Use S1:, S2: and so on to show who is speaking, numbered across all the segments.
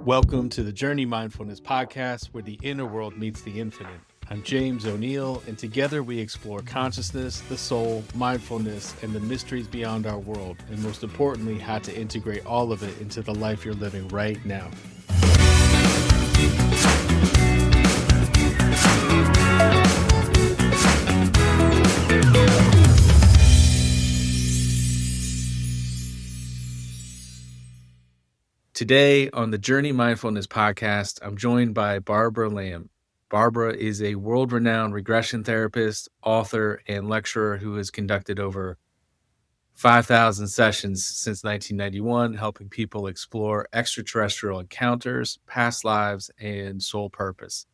S1: Welcome to the Journey Mindfulness Podcast, where the inner world meets the infinite. I'm James O'Neill, and together we explore consciousness, the soul, mindfulness, and the mysteries beyond our world, and most importantly, how to integrate all of it into the life you're living right now. Today on the Journey Mindfulness Podcast, I'm joined by Barbara Lamb. Barbara is a world-renowned regression therapist, author, and lecturer who has conducted over 5,000 sessions since 1991, helping people explore extraterrestrial encounters, past lives, and soul purpose.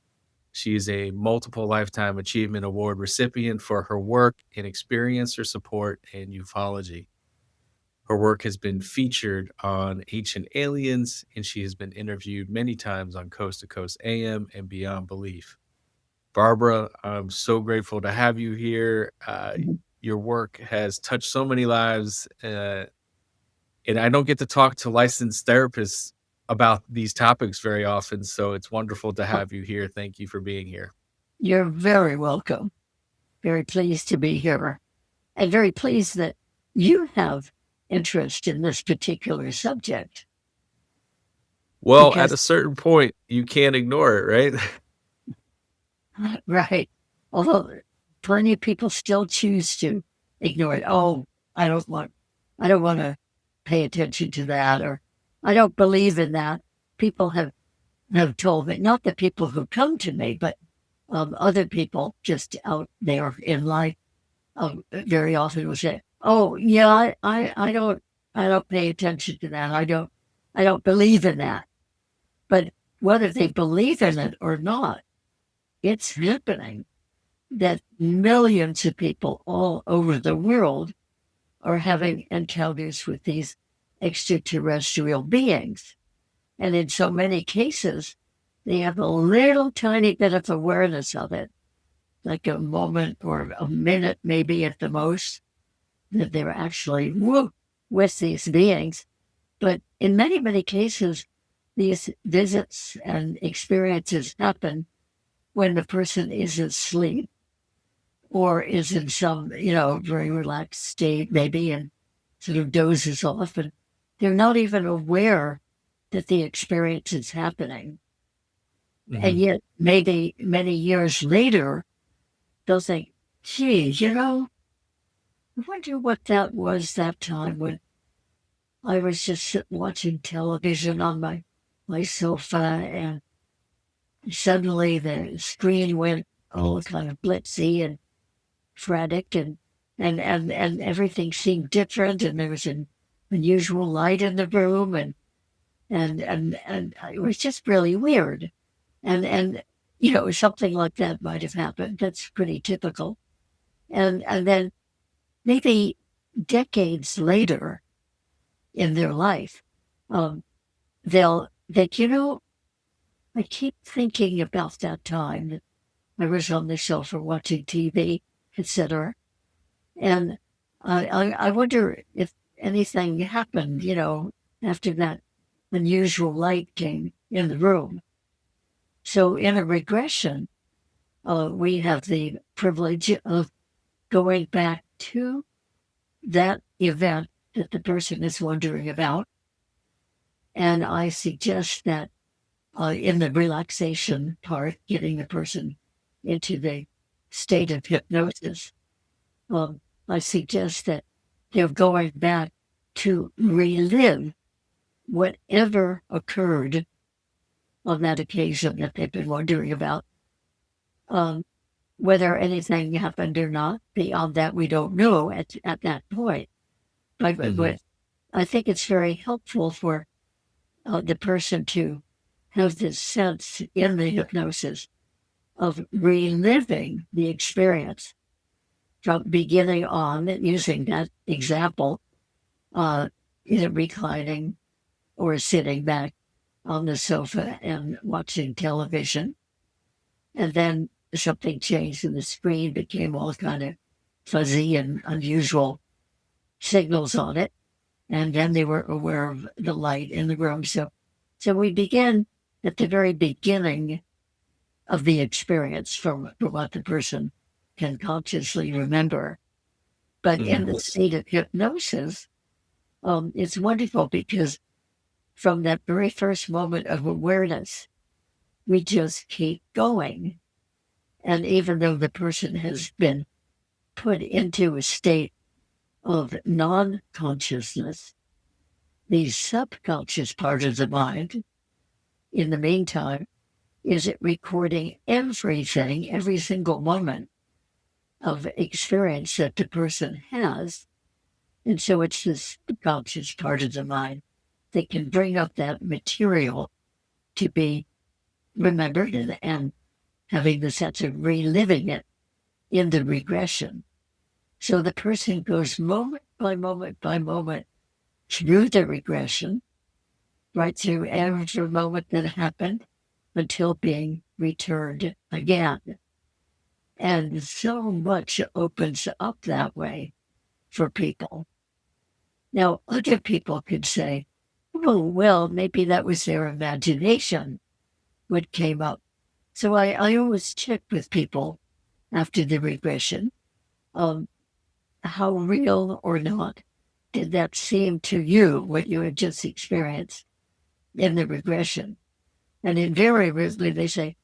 S1: She is a multiple Lifetime Achievement Award recipient for her work in experiencer support and ufology. Her work has been featured on Ancient Aliens, and she has been interviewed many times on Coast to Coast AM and Beyond Belief. Barbara, I'm so grateful to have you here. Your work has touched so many lives, and I don't get to talk to licensed therapists about these topics very often, so it's wonderful to have you here. Thank you for being here.
S2: You're very welcome. Very pleased to be here, and very pleased that you have interest in this particular subject.
S1: Well, at a certain point, you can't ignore it,
S2: right? Right. Although plenty of people still choose to ignore it. Oh, I don't want to pay attention to that, or I don't believe in that. People have told me, not the people who come to me, but other people just out there in life very often will say, "Oh, yeah, I don't pay attention to that. I don't believe in that." But whether they believe in it or not, it's happening that millions of people all over the world are having encounters with these extraterrestrial beings. And in so many cases, they have a little tiny bit of awareness of it, like a moment or a minute, maybe at the most, that they're actually with these beings. But in many, many cases, these visits and experiences happen when the person is asleep or is in some, very relaxed state, maybe, and sort of dozes off, and they're not even aware that the experience is happening. Mm-hmm. And yet, maybe many years later, they'll think, gee, I wonder what that was that time when I was just sitting watching television on my sofa, and suddenly the screen went all kind of blitzy and frantic, and everything seemed different, and there was an unusual light in the room, and it was just really weird, and something like that might have happened. That's pretty typical, and then maybe decades later in their life, they'll think, I keep thinking about that time that I was on the sofa watching TV, etc. And I wonder if anything happened, after that unusual light came in the room. So in a regression, we have the privilege of going back to that event that the person is wondering about. And I suggest that in the relaxation part, getting the person into the state of hypnosis, I suggest that they're going back to relive whatever occurred on that occasion that they've been wondering about. Whether anything happened or not, beyond that, we don't know at that point. But I think it's very helpful for the person to have this sense in the hypnosis of reliving the experience from beginning on, using that example, either reclining or sitting back on the sofa and watching television. And then something changed and the screen became all kind of fuzzy and unusual signals on it. And then they were aware of the light in the room. So So we begin at the very beginning of the experience from what the person can consciously remember. But in
S1: Mhm.
S2: the state of hypnosis, it's wonderful because from that very first moment of awareness, we just keep going. And even though the person has been put into a state of non consciousness, the subconscious part of the mind, in the meantime, is it recording everything, every single moment of experience that the person has. And so it's the subconscious part of the mind that can bring up that material to be remembered and having the sense of reliving it in the regression. So the person goes moment by moment by moment through the regression, right through every moment that happened until being returned again. And so much opens up that way for people. Now, other people could say, oh, well, maybe that was their imagination, what came up. So I always check with people after the regression, um, how real or not did that seem to you, what you had just experienced in the regression? And invariably they say,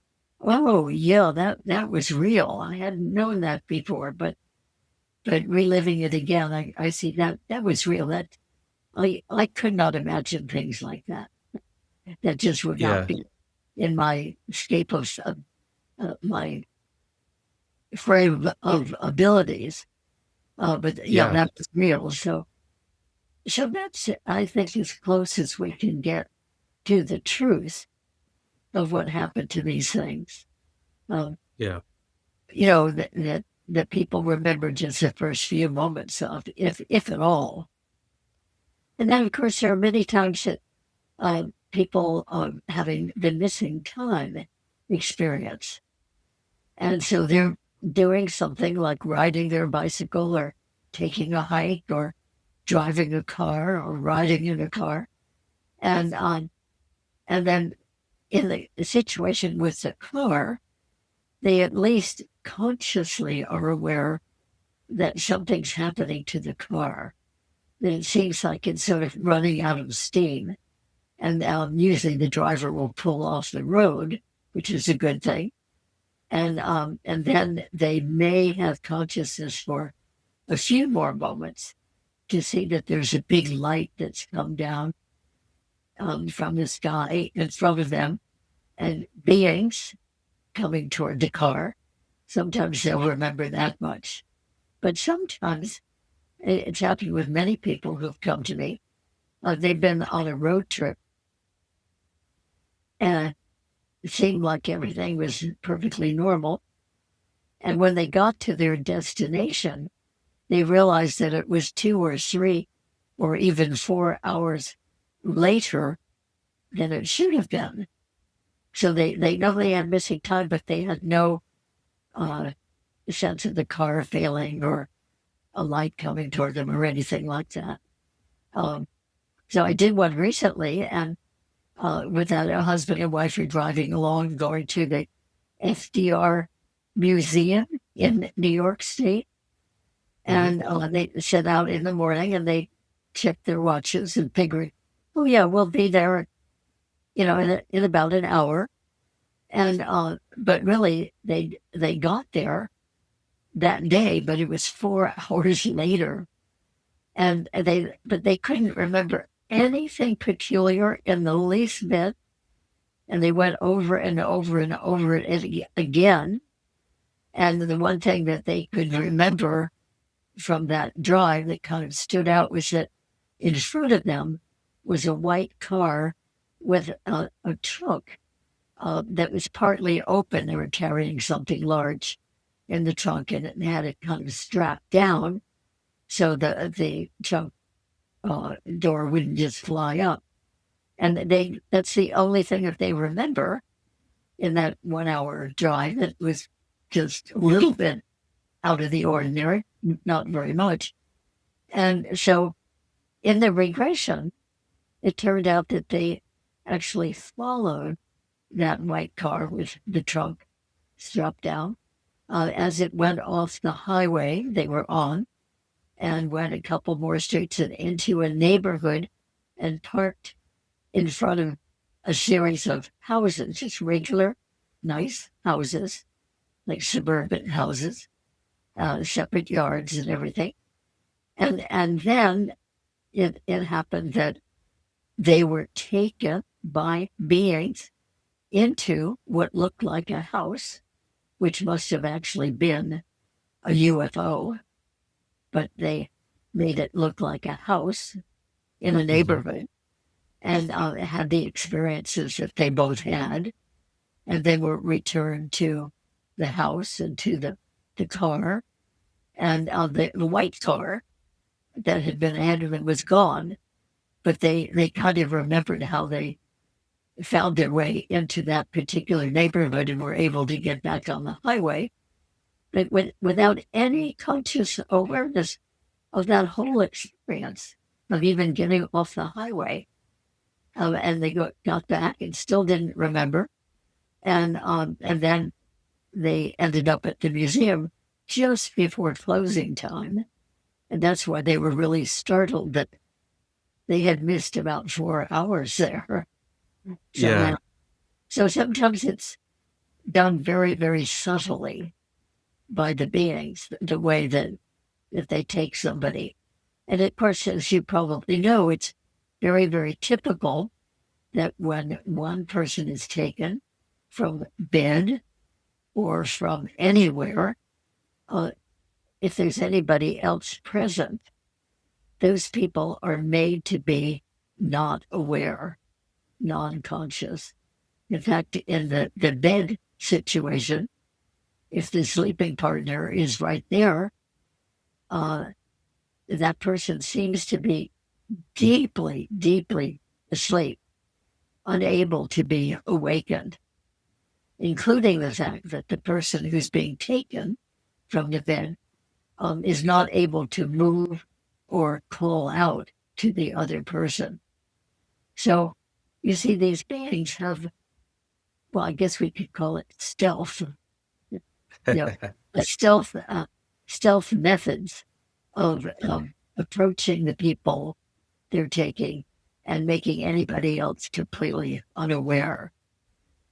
S2: oh, yeah, that was real. I hadn't known that before, but reliving it again, I see that was real. That I could not imagine things like that. That just would not
S1: Yeah.
S2: be in my scape of my frame of abilities. But yeah,
S1: Yeah.
S2: that was real. So that's, I think, as close as we can get to the truth of what happened to these things. Um,
S1: Yeah.
S2: that people remember just the first few moments of, if at all. And then, of course, there are many times that people having the missing time experience. And so they're doing something like riding their bicycle or taking a hike or driving a car or riding in a car. And then in the situation with the car, they at least consciously are aware that something's happening to the car. That it seems like it's sort of running out of steam. And usually the driver will pull off the road, which is a good thing. And then they may have consciousness for a few more moments to see that there's a big light that's come down from the sky in front of them and beings coming toward the car. Sometimes they'll remember that much. But sometimes it's happened with many people who've come to me. They've been on a road trip and it seemed like everything was perfectly normal. And when they got to their destination, they realized that it was 2 or 3 or even 4 hours later than it should have been. So they know they had missing time, but they had no uh, sense of the car failing or a light coming toward them or anything like that. Um, so I did one recently, and with a husband and wife were driving along, going to the FDR Museum in New York State.
S1: Hmm.
S2: And they set out in the morning and they checked their watches and figured, oh, yeah, we'll be there, in about an hour. And but really, they got there that day, but it was 4 hours later, and they couldn't remember anything peculiar in the least bit, and they went over and over and over it again. And the one thing that they could remember from that drive that kind of stood out was that in front of them was a white car with a trunk that was partly open. They were carrying something large in the trunk, and it had it kind of strapped down so the trunk door wouldn't just fly up. And that's the only thing that they remember in that 1 hour drive. That was just a little bit out of the ordinary, not very much. And so in the regression, it turned out that they actually followed that white car with the trunk strapped down as it went off the highway they were on and went a couple more streets and into a neighborhood and parked in front of a series of houses, just regular, nice houses, like suburban houses, separate yards and everything. And then it happened that they were taken by beings into what looked like a house, which must have actually been a UFO, but they made it look like a house in a
S1: Hmm.
S2: neighborhood and had the experiences that they both had. And they were returned to the house and to the car. And the white car that had been added was gone, but they kind of remembered how they found their way into that particular neighborhood and were able to get back on the highway, but without any conscious awareness of that whole experience of even getting off the highway. And they got back and still didn't remember. And then they ended up at the museum just before closing time. And that's why they were really startled that they had missed about 4 hours there. So,
S1: Yeah.
S2: so sometimes it's done very, very subtly by the beings, the way that they take somebody. And of course, as you probably know, it's very, very typical that when one person is taken from bed or from anywhere, uh, if there's anybody else present, those people are made to be not aware, non conscious. In fact, in the bed situation, if the sleeping partner is right there, uh, that person seems to be deeply, deeply asleep, unable to be awakened, including the fact that the person who's being taken from the bed is not able to move or call out to the other person. So you see, these beings have, well, I guess we could call it stealth, you know, stealth methods of approaching the people they're taking and making anybody else completely unaware.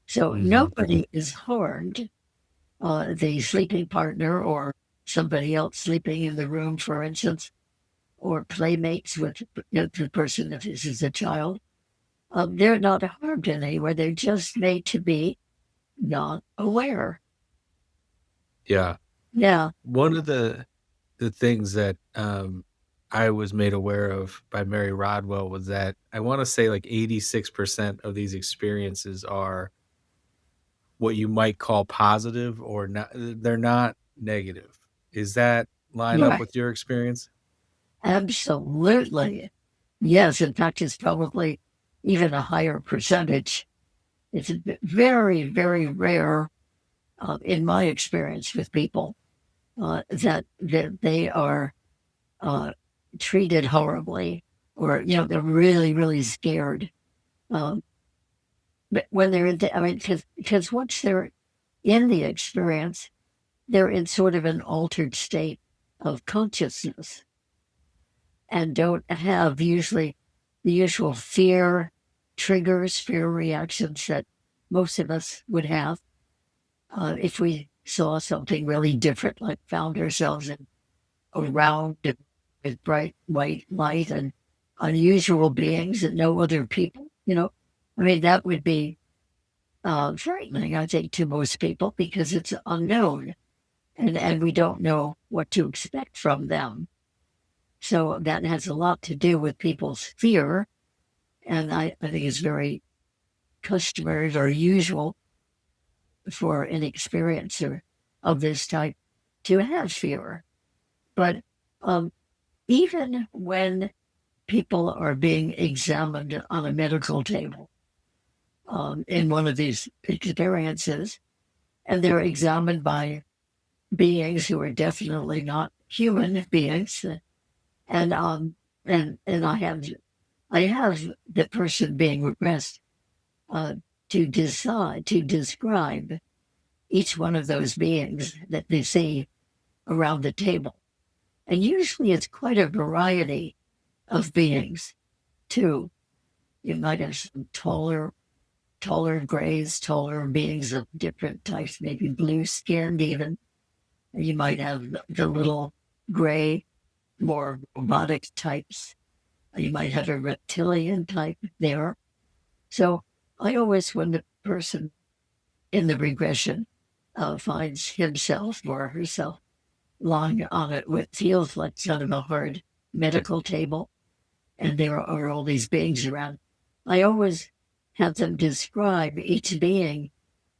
S2: So
S1: Hmm.
S2: nobody is harmed. The sleeping partner or somebody else sleeping in the room, for instance, or playmates with the person if this is a child, they're not harmed in any way. They're just made to be not aware.
S1: Yeah.
S2: Yeah,
S1: One of the things that I was made aware of by Mary Rodwell was that I want to say like 86% of these experiences are what you might call positive or not. They're not negative. Is that line up
S2: right.
S1: with your experience?
S2: Absolutely. Yes. In fact, it's probably even a higher percentage. It's very, very rare in my experience with people that they are uh, treated horribly or, they're really, really scared. Um, but when they're in, I mean, because once they're in the experience, they're in sort of an altered state of consciousness and don't have usually the usual fear triggers, fear reactions that most of us would have if we saw something really different, like found ourselves in a round with bright white light and unusual beings and no other people. I mean, that would be frightening, I think, to most people because it's unknown and we don't know what to expect from them. So that has a lot to do with people's fear. And I think it's very customary or usual for an experiencer of this type to have fear. But um, even when people are being examined on a medical table in one of these experiences, and they're examined by beings who are definitely not human beings, and and I have the person being regressed uh, to describe each one of those beings that they see around the table. And usually it's quite a variety of beings, too. You might have some taller grays, taller beings of different types, maybe blue skinned even. You might have the little gray, more robotic types. You might have a reptilian type there. So I always, when the person in the regression finds himself or herself lying on it, what feels like sort of a hard medical table, and there are all these beings around, I always have them describe each being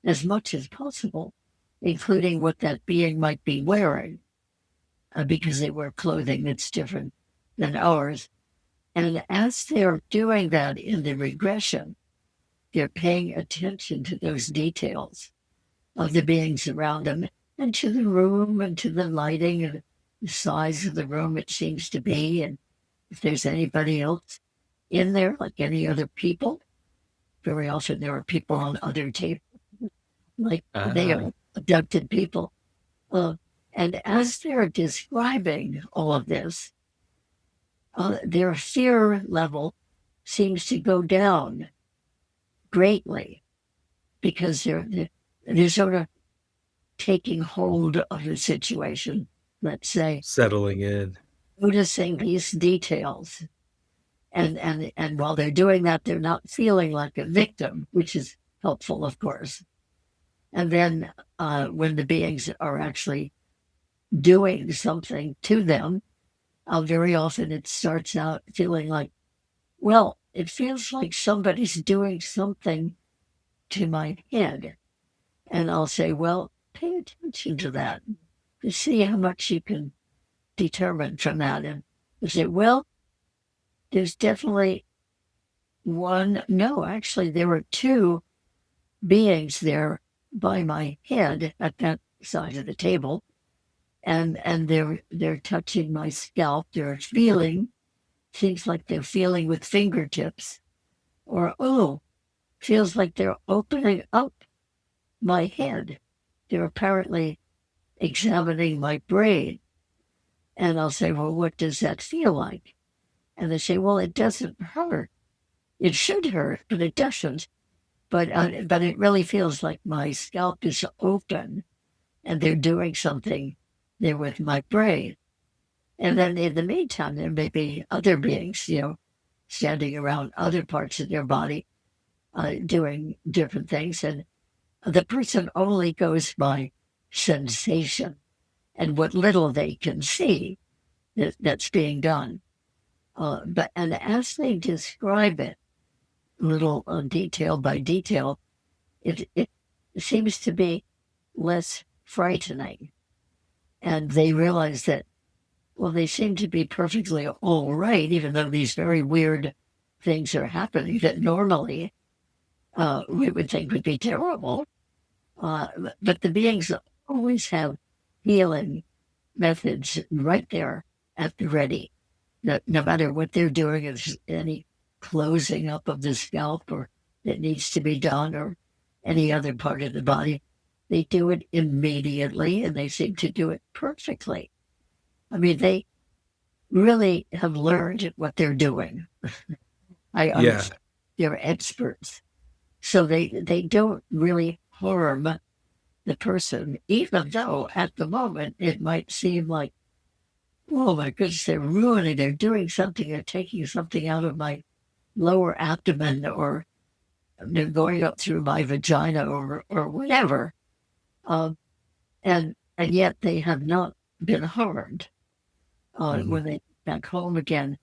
S2: as much as possible, including what that being might be wearing, because they wear clothing that's different than ours. And as they're doing that in the regression, they're paying attention to those details of the beings around them and to the room and to the lighting and the size of the room it seems to be. And if there's anybody else in there, like any other people, very often there are people on other tables, like they
S1: Ah,
S2: are abducted people. Uh, and as they're describing all of this, their fear level seems to go down greatly because they're sort of taking hold of the situation, let's say,
S1: settling in.
S2: noticing these details. And while they're doing that, they're not feeling like a victim, which is helpful, of course. And then when the beings are actually doing something to them, very often it starts out feeling like, well, it feels like somebody's doing something to my head. And I'll say, well, pay attention to that to see how much you can determine from that. And they say, well, there's definitely one. No, actually, there were two beings there by my head at that side of the table. And they're touching my scalp. They're feeling things like they're feeling with fingertips, or oh, feels like they're opening up my head. They're apparently examining my brain. And I'll say, well, what does that feel like? And they say, well, it doesn't hurt. It should hurt, but it doesn't. But it really feels like my scalp is open and they're doing something there with my brain. And then in the meantime, there may be other beings, standing around other parts of their body, doing different things. And the person only goes by sensation and what little they can see that's being done. And as they describe it, little detail by detail, it seems to be less frightening. And they realize that, well, they seem to be perfectly all right, even though these very weird things are happening that normally we would think would be terrible. Uh, but the beings always have healing methods right there at the ready. No matter what they're doing, if there's any closing up of the scalp or that needs to be done or any other part of the body, they do it immediately and they seem to do it perfectly. I mean, they really have learned what they're doing. I
S1: Yeah.
S2: understand they're experts. So they don't really harm the person, even though at the moment it might seem like, oh my goodness, they're doing something, they're taking something out of my lower abdomen or they're going up through my vagina or whatever. Um, and yet they have not been harmed.
S1: Mhm.
S2: When they back home again,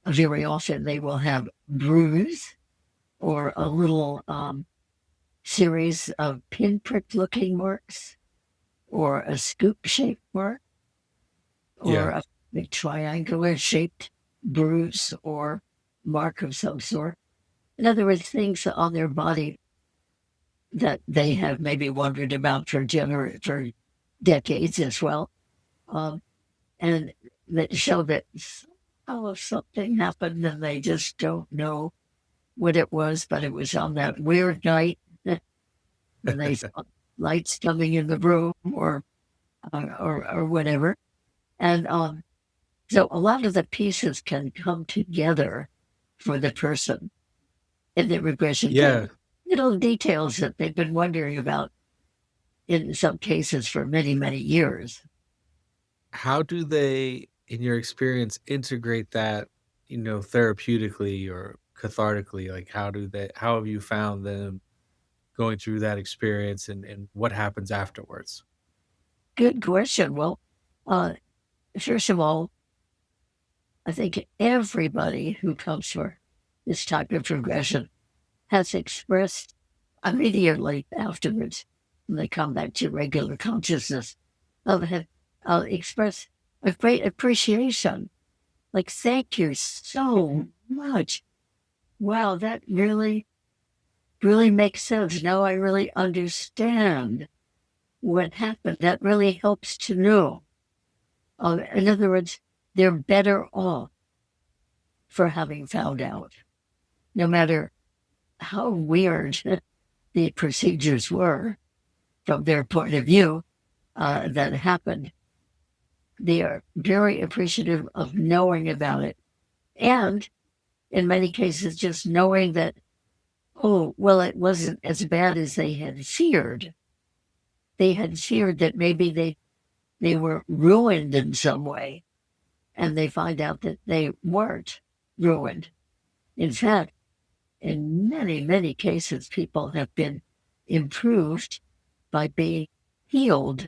S2: very often they will have bruise or a little series of pinprick looking marks or a scoop shaped mark or
S1: Yeah.
S2: a big triangular shaped bruise or mark of some sort. In other words, things on their body that they have maybe wondered about for decades as well, um, and that show that somehow something happened and they just don't know what it was, but it was on that weird night when they saw lights coming in the room or whatever. And so a lot of the pieces can come together for the person in the regression case.
S1: Yeah.
S2: Little details that they've been wondering about in some cases for many, many years.
S1: How do they, in your experience, integrate that, therapeutically or cathartically? Like, how have you found them going through that experience, and what happens afterwards?
S2: Good question. Well, uh, first of all, I think everybody who comes for this type of regression has expressed immediately afterwards, when they come back to regular consciousness, have expressed a great appreciation. Like, thank you so much. Wow, that really, really makes sense. Now I really understand what happened. That really helps to know. In other words, they're better off for having found out, no matter how weird the procedures were from their point of view that happened. They are very appreciative of knowing about it. And in many cases, just knowing that, oh, well, it wasn't as bad as they had feared. They had feared that maybe they were ruined in some way, and they find out that they weren't ruined. In fact, in many, many cases, people have been improved by being healed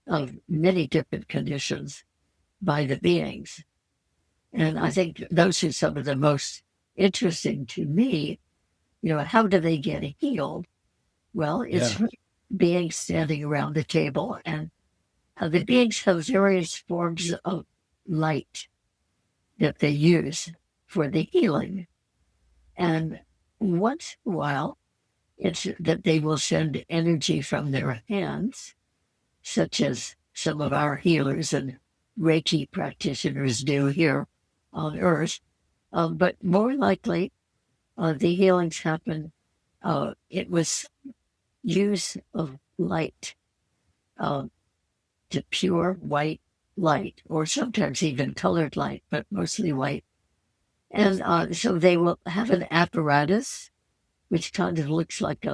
S2: of many different conditions by the beings. And I think those are some of the most interesting to me. How do they get healed? Well,
S1: Yeah.
S2: it's beings standing around the table, and the beings have various forms of light that they use for the healing. And once in a while, it's that they will send energy from their hands, such as some of our healers and Reiki practitioners do here on Earth. But more likely, the healings happen. It was use of light, uh, to pure white light, or sometimes even colored light, but mostly white. And so they will have an apparatus which kind of looks like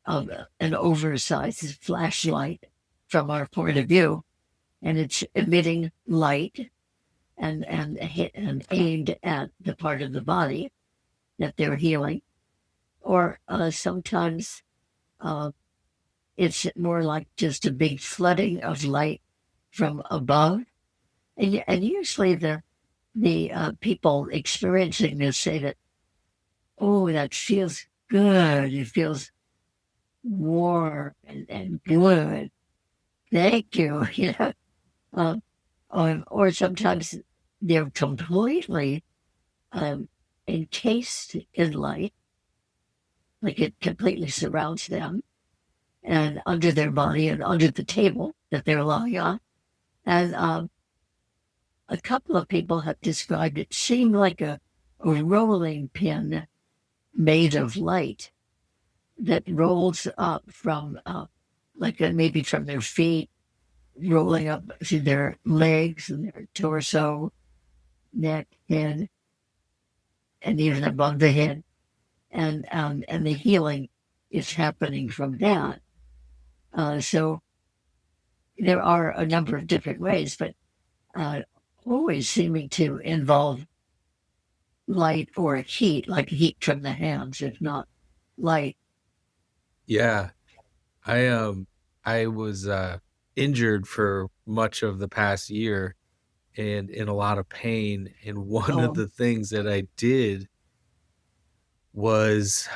S2: an oversized flashlight from our point of view, and it's emitting light and aimed at the part of the body that they're healing. Or sometimes uh, it's more like just a big flooding of light from above. And usually the people experiencing this say that, oh, that feels good. It feels warm and good. Thank you. Um, or sometimes they're completely um, encased in light, like it completely surrounds them and under their body and under the table that they're lying on. And a couple of people have described it seemed like a rolling pin made of light that rolls up from, maybe from their feet, rolling up to their legs and their torso, neck, head, and even above the head. And the healing is happening from that. So there are a number of different ways, but uh, always seeming to involve light or heat, like heat from the hands, if not light.
S1: Yeah. I was injured for much of the past year and in a lot of pain. And one of
S2: Oh,
S1: the things that I did was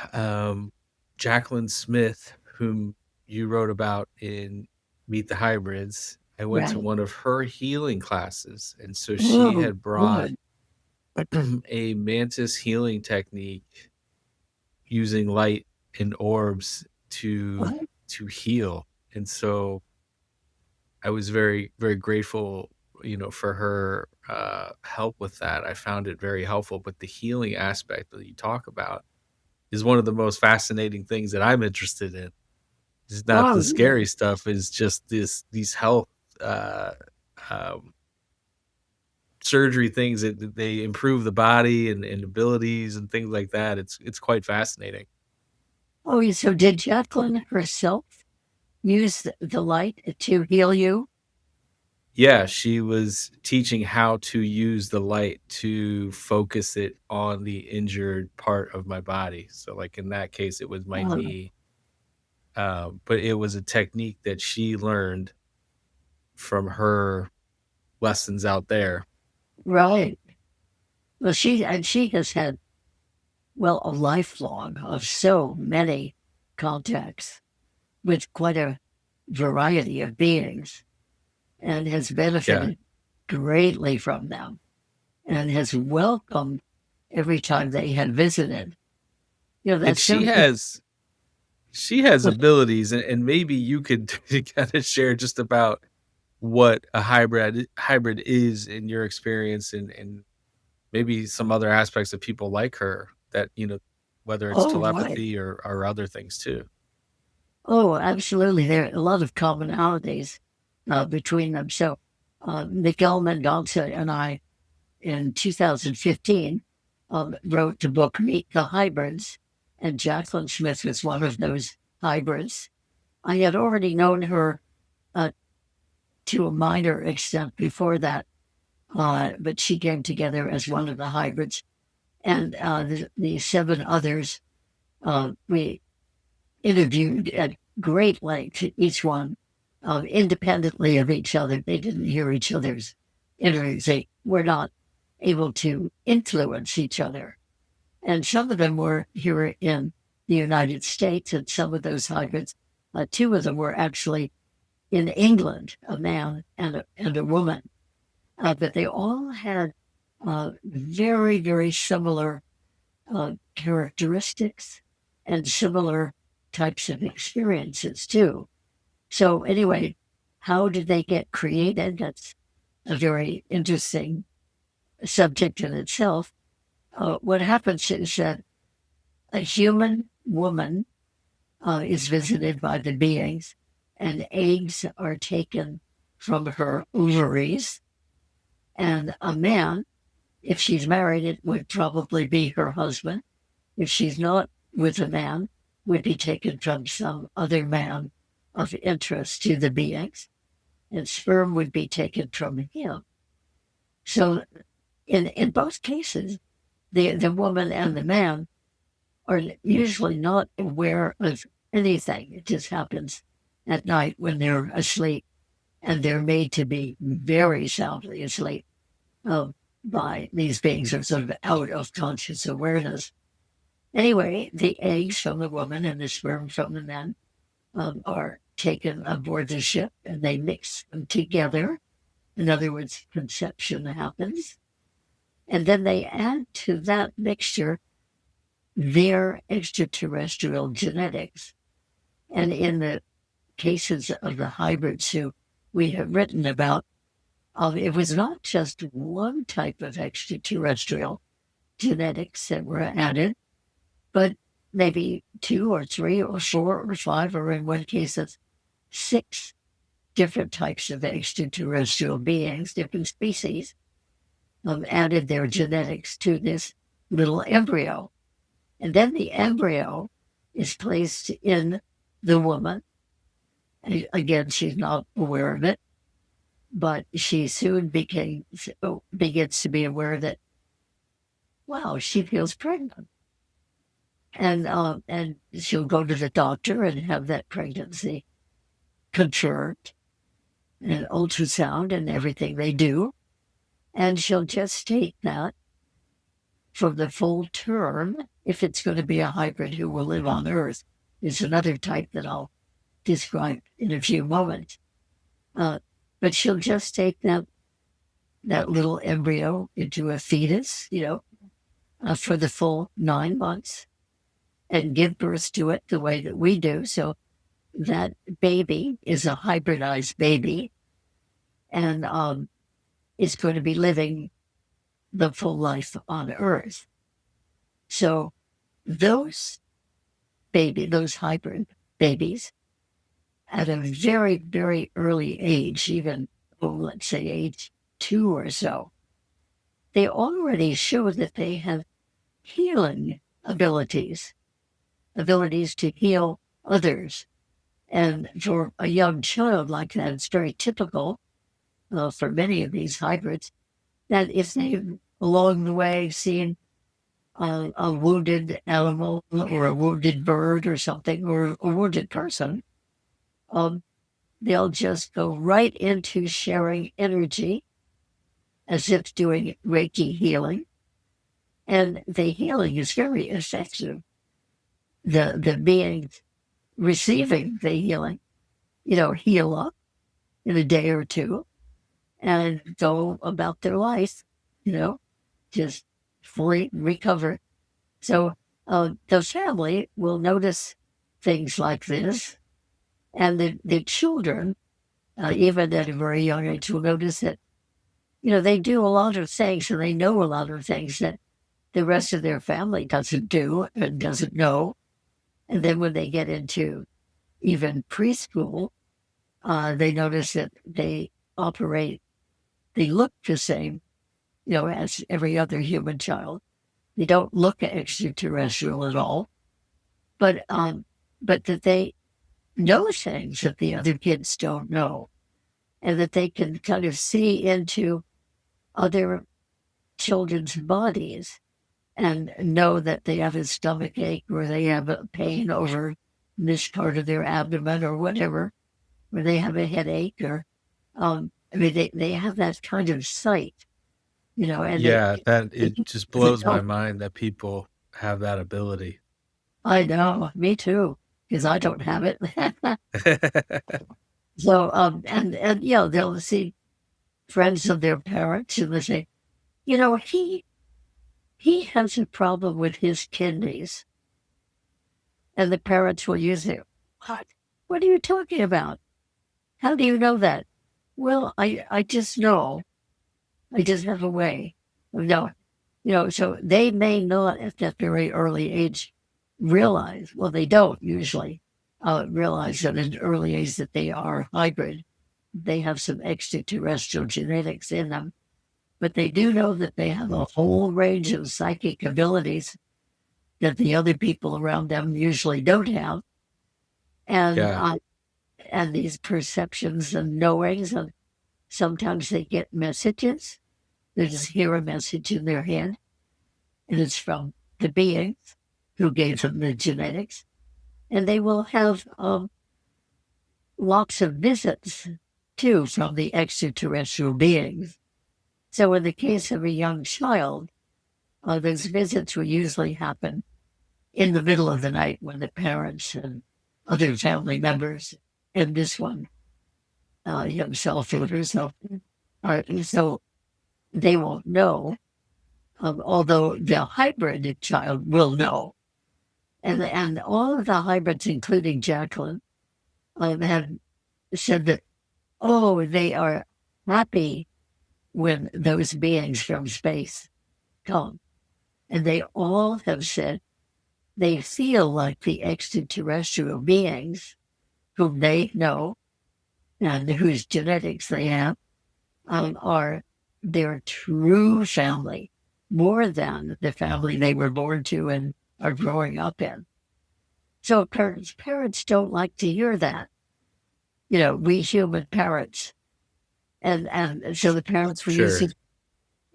S1: Jacqueline Smith, whom you wrote about in Meet the Hybrids. I went to
S2: right.
S1: one of her healing classes, and so she
S2: Oh,
S1: had brought
S2: good.
S1: a mantis healing technique using light and orbs to
S2: Oh,
S1: heal. And so I was very, very grateful. for her help with that. I found it very helpful. But the healing aspect that you talk about is one of the most fascinating things that I'm interested in. It's not
S2: Oh,
S1: the scary stuff. Is just these health uh, um, surgery things that they improve the body and abilities and things like that. It's quite fascinating.
S2: oh, so did Jacqueline herself use the light to heal you?
S1: Yeah, she was teaching how to use the light to focus it on the injured part of my body. So, like, in that case, it was my
S2: Oh,
S1: knee, but it was a technique that she learned from her lessons out there.
S2: right. Well, she has had, well, a lifelong of so many contacts with quite a variety of beings and has
S1: Yeah,
S2: benefited greatly from them and has welcomed every time they had visited.
S1: and
S2: That's so,
S1: she has abilities, and maybe you could kinda share just about what a hybrid is in your experience and maybe some other aspects of people like her that, whether it's
S2: oh, right.
S1: telepathy or other things too.
S2: Oh, absolutely. There are a lot of commonalities between them. So, Miguel Mendonça and I, in 2015, wrote the book Meet the Hybrids, and Jacqueline Smith was one of those hybrids. I had already known her uh, to a minor extent before that, but she came together as one of the hybrids. And the seven others, we interviewed at great length, each one independently of each other. They didn't hear each other's interviews. They were not able to influence each other. And some of them were here in the United States, and some of those hybrids, two of them were actually in England, a man and a woman. But they all had very, very similar characteristics and similar types of experiences too. So anyway, how did they get created? That's a very interesting subject in itself. What happens is that a human woman is visited by the beings, and eggs are taken from her ovaries, and a man, if she's married, it would probably be her husband. If she's not with a man, would be taken from some other man of interest to the beings, and sperm would be taken from him. So in both cases, the woman and the man are usually not aware of anything. It just happens at night when they're asleep, and they're made to be very soundly asleep uh, by these beings are sort of out of conscious awareness. Anyway, the eggs from the woman and the sperm from the man are taken aboard the ship and they mix them together. In other words, conception happens. And then they add to that mixture their extraterrestrial genetics. And in the cases of the hybrids who we have written about, it was not just one type of extraterrestrial genetics that were added, but maybe two or three or four or five, or in one case, it's six different types of extraterrestrial beings, different species, added their genetics to this little embryo. And then the embryo is placed in the woman. Again, she's not aware of it, but she soon begins to be aware that, wow, she feels pregnant. And she'll go to the doctor and have that pregnancy confirmed, and ultrasound and everything they do. And she'll gestate that for the full term if it's going to be a hybrid who will live on Earth. Is another type that I'll describe in a few moments. Uh, but she'll just take that little embryo into a fetus, for the full 9 months and give birth to it the way that we do. So that baby is a hybridized baby. And is going to be living the full life on Earth. So those those hybrid babies, at a very, very early age, even, let's say age 2 or so, they already show that they have healing abilities to heal others. And for a young child like that, it's very typical for many of these hybrids that if they've along the way seen a wounded animal or a wounded bird or something or a wounded person, um, they'll just go right into sharing energy as if doing Reiki healing. And the healing is very effective. The beings receiving the healing, heal up in a day or two and go about their life, you know, just fully recover. So the family will notice things like this, and the children, even at a very young age, will notice that, they do a lot of things and they know a lot of things that the rest of their family doesn't do and doesn't know. And then when they get into even preschool, they notice that they look the same, as every other human child. They don't look extraterrestrial at all, but that they know things that the other kids don't know, and that they can kind of see into other children's bodies and know that they have a stomach ache or they have a pain over this part of their abdomen or whatever, or they have a headache or, they have that kind of sight, and
S1: Yeah, that
S2: they
S1: it just
S2: they
S1: blows my
S2: don't.
S1: mind that people have that ability.
S2: I know, me too, because I don't have it. So, they'll see friends of their parents and they say, he has a problem with his kidneys. And the parents will use it. What? What are you talking about? How do you know that? Well, I just know. I just have a way of knowing. So they may not at that very early age realize, well, they don't usually realize at an early age that they are hybrid. They have some extraterrestrial genetics in them, but they do know that they have a whole range of psychic abilities that the other people around them usually don't have. And
S1: Yeah,
S2: and these perceptions and knowings, and sometimes they get messages. They just hear a message in their head, and it's from the beings who gave them the genetics. And they will have lots of visits too from the extraterrestrial beings. So, in the case of a young child, those visits will usually happen in the middle of the night when the parents and other family members and this one himself or herself so they won't know, although the hybrid child will know. And all of the hybrids, including Jacqueline, have said that, oh, they are happy when those beings from space come. And they all have said they feel like the extraterrestrial beings whom they know and whose genetics they have are their true family, more than the family they were born to and are growing up in. So parents don't like to hear that. We human parents, and so the parents were
S1: sure.
S2: using.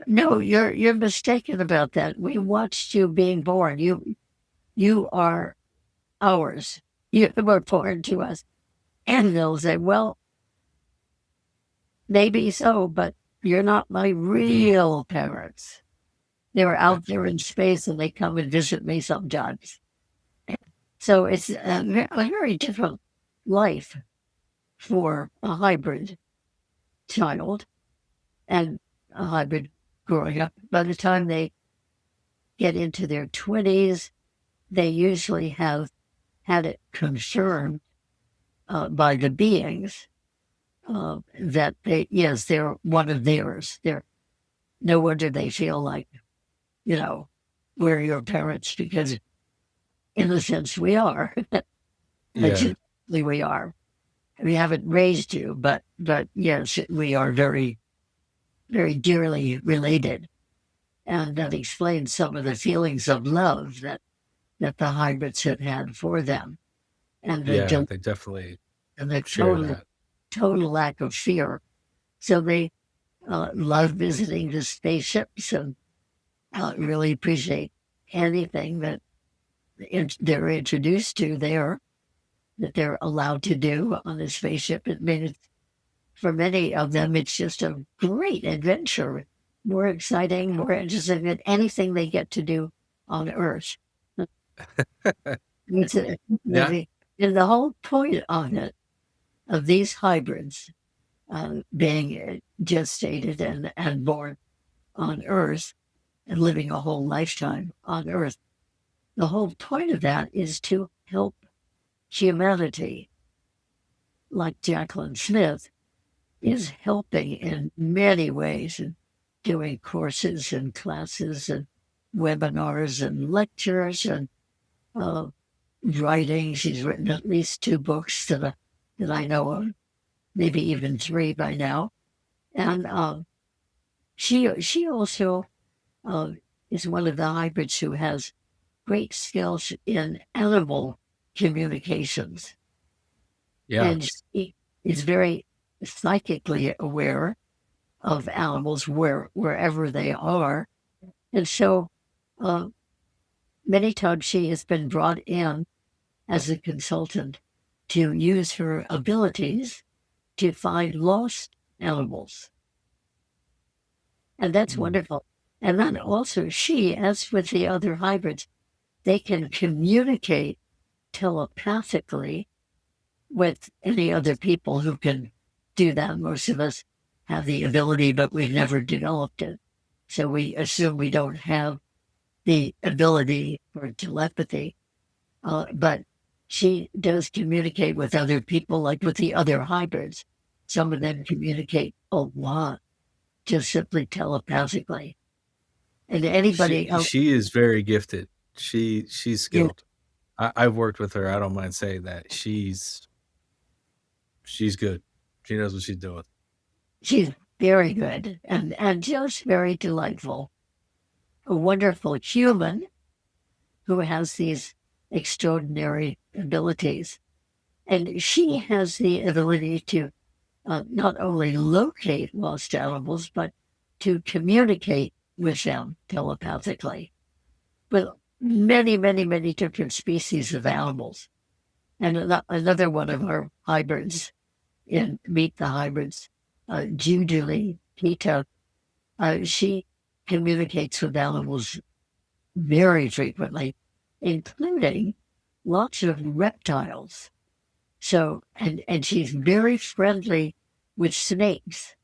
S2: No, you're mistaken about that. We watched you being born. You are ours. You were born to us. And they'll say, well, maybe so, but you're not my real parents. They're
S1: Uh,
S2: out there in space and they come and visit me sometimes. So it's a very different life for a hybrid child and a hybrid growing up. By the time they get into their 20s, they usually have had it confirmed by the beings that yes, they're one of theirs. They're no wonder they feel like, you know, we're your parents because in a sense we are.
S1: Yeah.
S2: Legitimately we are. We haven't raised you, but yes, we are very, very dearly related. And that explains some of the feelings of love that the hybrids have had for them and
S1: Yeah, they definitely
S2: the
S1: share
S2: total,
S1: that.
S2: total lack of fear. So they love visiting the spaceships and really appreciate anything that they're introduced to there that they're allowed to do on the spaceship. I mean, for many of them, it's just a great adventure, more exciting, more interesting than anything they get to do on Earth. It's
S1: Yeah.
S2: and the whole point on it, of these hybrids being gestated and born on Earth and living a whole lifetime on Earth, the whole point of that is to help humanity, like Jacqueline Smith is helping in many ways and doing courses and classes and webinars and lectures and uh, writing. She's written at least 2 books that I know of, maybe even 3 by now. And she also uh, is one of the hybrids who has great skills in animal communications.
S1: Yeah.
S2: And she is very psychically aware of animals wherever they are. And so uh, many times she has been brought in as a consultant to use her abilities to find lost animals. And that's
S1: Mm.
S2: wonderful. And then also she, as with the other hybrids, they can communicate telepathically with any other people who can do that. Most of us have the ability, but we've never developed it. So we assume we don't have the ability for telepathy. But she does communicate with other people, like with the other hybrids. Some of them communicate a lot, just simply telepathically. And anybody else,
S1: She is very gifted. She's
S2: yeah,
S1: skilled. I've worked with her. I don't mind saying that. She's good. She knows what she's doing.
S2: she's very good and just very delightful. A wonderful human who has these extraordinary abilities. And she has the ability to not only locate lost animals, but to communicate with them telepathically with many, many, many different species of animals. And another one of our hybrids in Meet the Hybrids, Julie Pita, she communicates with animals very frequently, including lots of reptiles. So, and she's very friendly with snakes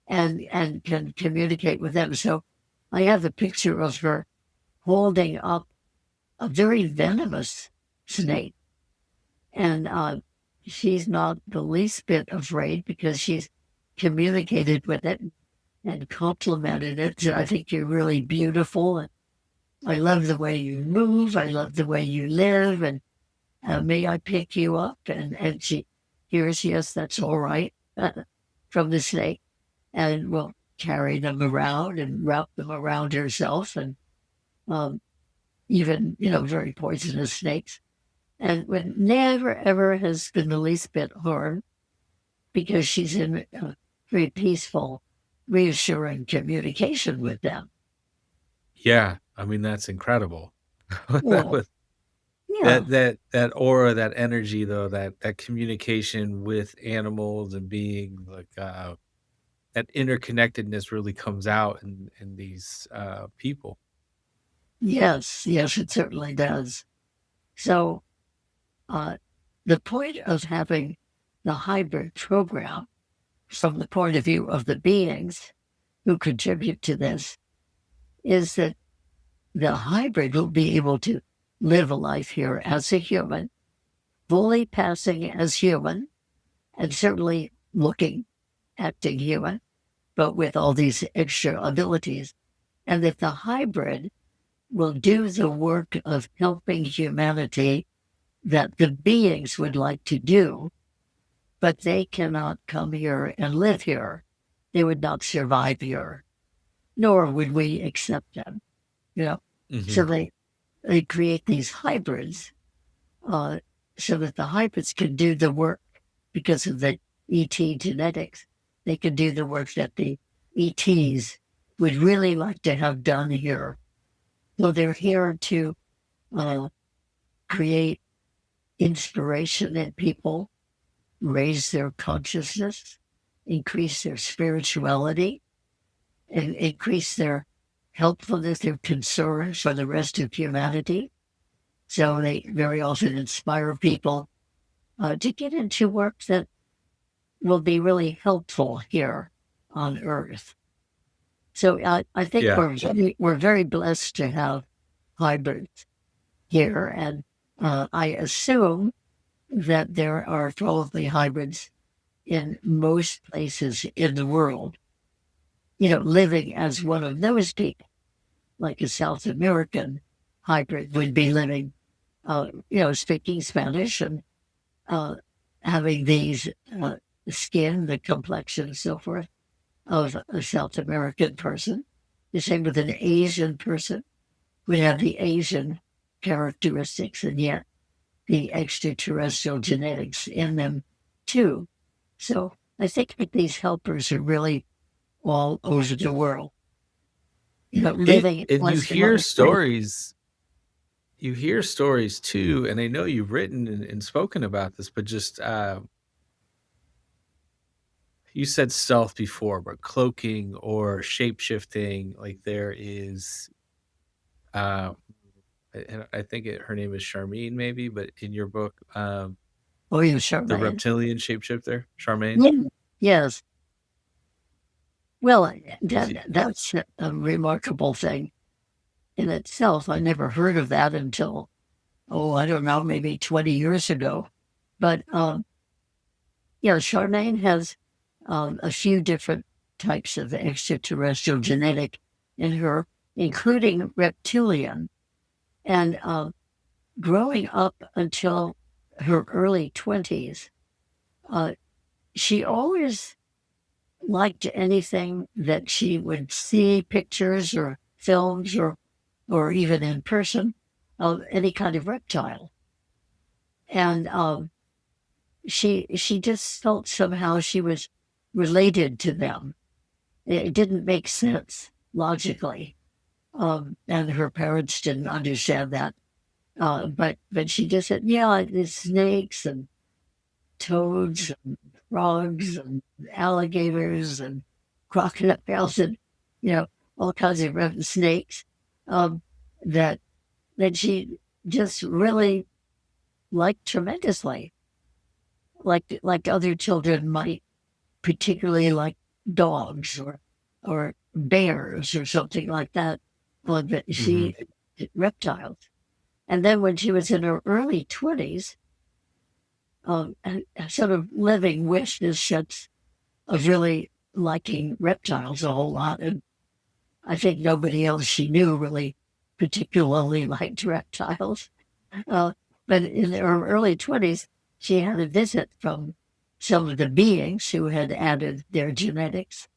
S2: and can communicate with them. So I have a picture of her holding up a very venomous snake. And she's not the least bit afraid because she's communicated with it and complimented it. So I think you're really beautiful. And I love the way you move. I love the way you live. And may I pick you up? And she hears, yes, that's all right, from the snake. And will carry them around and wrap them around herself. And um, even, very poisonous snakes. And when never, ever has been the least bit harmed because she's in very peaceful, reassuring communication with them.
S1: Yeah. I mean, that's incredible. That
S2: Well,
S1: was
S2: yeah,
S1: that aura, that energy though, that communication with animals and being like, that interconnectedness really comes out in these, people.
S2: yes, yes, it certainly does. So uh, the point of having the hybrid program from the point of view of the beings who contribute to this is that the hybrid will be able to live a life here as a human, fully passing as human, and certainly looking, acting human, but with all these extra abilities. And that the hybrid will do the work of helping humanity that the beings would like to do, but they cannot come here and live here. They would not survive here, nor would we accept them. You know, so
S1: Hmm.
S2: they create these hybrids uh, so that the hybrids can do the work because of the ET genetics. They can do the work that the ETs would really like to have done here. So they're here to uh, create inspiration in people, raise their consciousness, increase their spirituality, and increase their helpfulness, their concern for the rest of humanity. So they very often inspire people to get into work that will be really helpful here on Earth. So I think
S1: Yeah.
S2: we're very blessed to have hybrids here, and I assume that there are probably hybrids in most places in the world. You know, living as one of those people, like a South American hybrid would be living, speaking Spanish and uh, having these skin, the complexion, and so forth of a South American person. The same with an Asian person would have the Asian characteristics and yet the extraterrestrial genetics in them too. So I think that these helpers are really all over the world, living in
S1: And
S2: less than other places.
S1: you hear stories too, and I know you've written and spoken about this, but just you said stealth before, but cloaking or shape shifting, like there is, uh, I think her name is Charmaine, maybe, but in your book,
S2: Oh, yeah,
S1: the
S2: Charmaine.
S1: reptilian shapeshifter, Charmaine.
S2: Yeah. Yes. Well,
S1: Is
S2: that's a remarkable thing in itself. I never heard of that until, oh, I don't know, maybe 20 years ago. But yeah, Charmaine has a few different types of extraterrestrial genetic in her, including reptilian. And growing up until her early 20s, uh, she always liked anything that she would see pictures or films or even in person of any kind of reptile. And she just felt somehow she was related to them. It didn't make sense logically, and her parents didn't understand that. But she just said, "Yeah, there's snakes and toads and frogs and alligators and crocodiles and you know all kinds of snakes um, that that she just really liked tremendously, like other children might particularly like dogs or bears or something like that. But
S1: Mhm.
S2: she reptiles. And then when she was in her early 20s, sort of living with this sense of really liking reptiles a whole lot. And I think nobody else she knew really particularly liked reptiles. Uh, but in her early 20s, she had a visit from some of the beings who had added their genetics.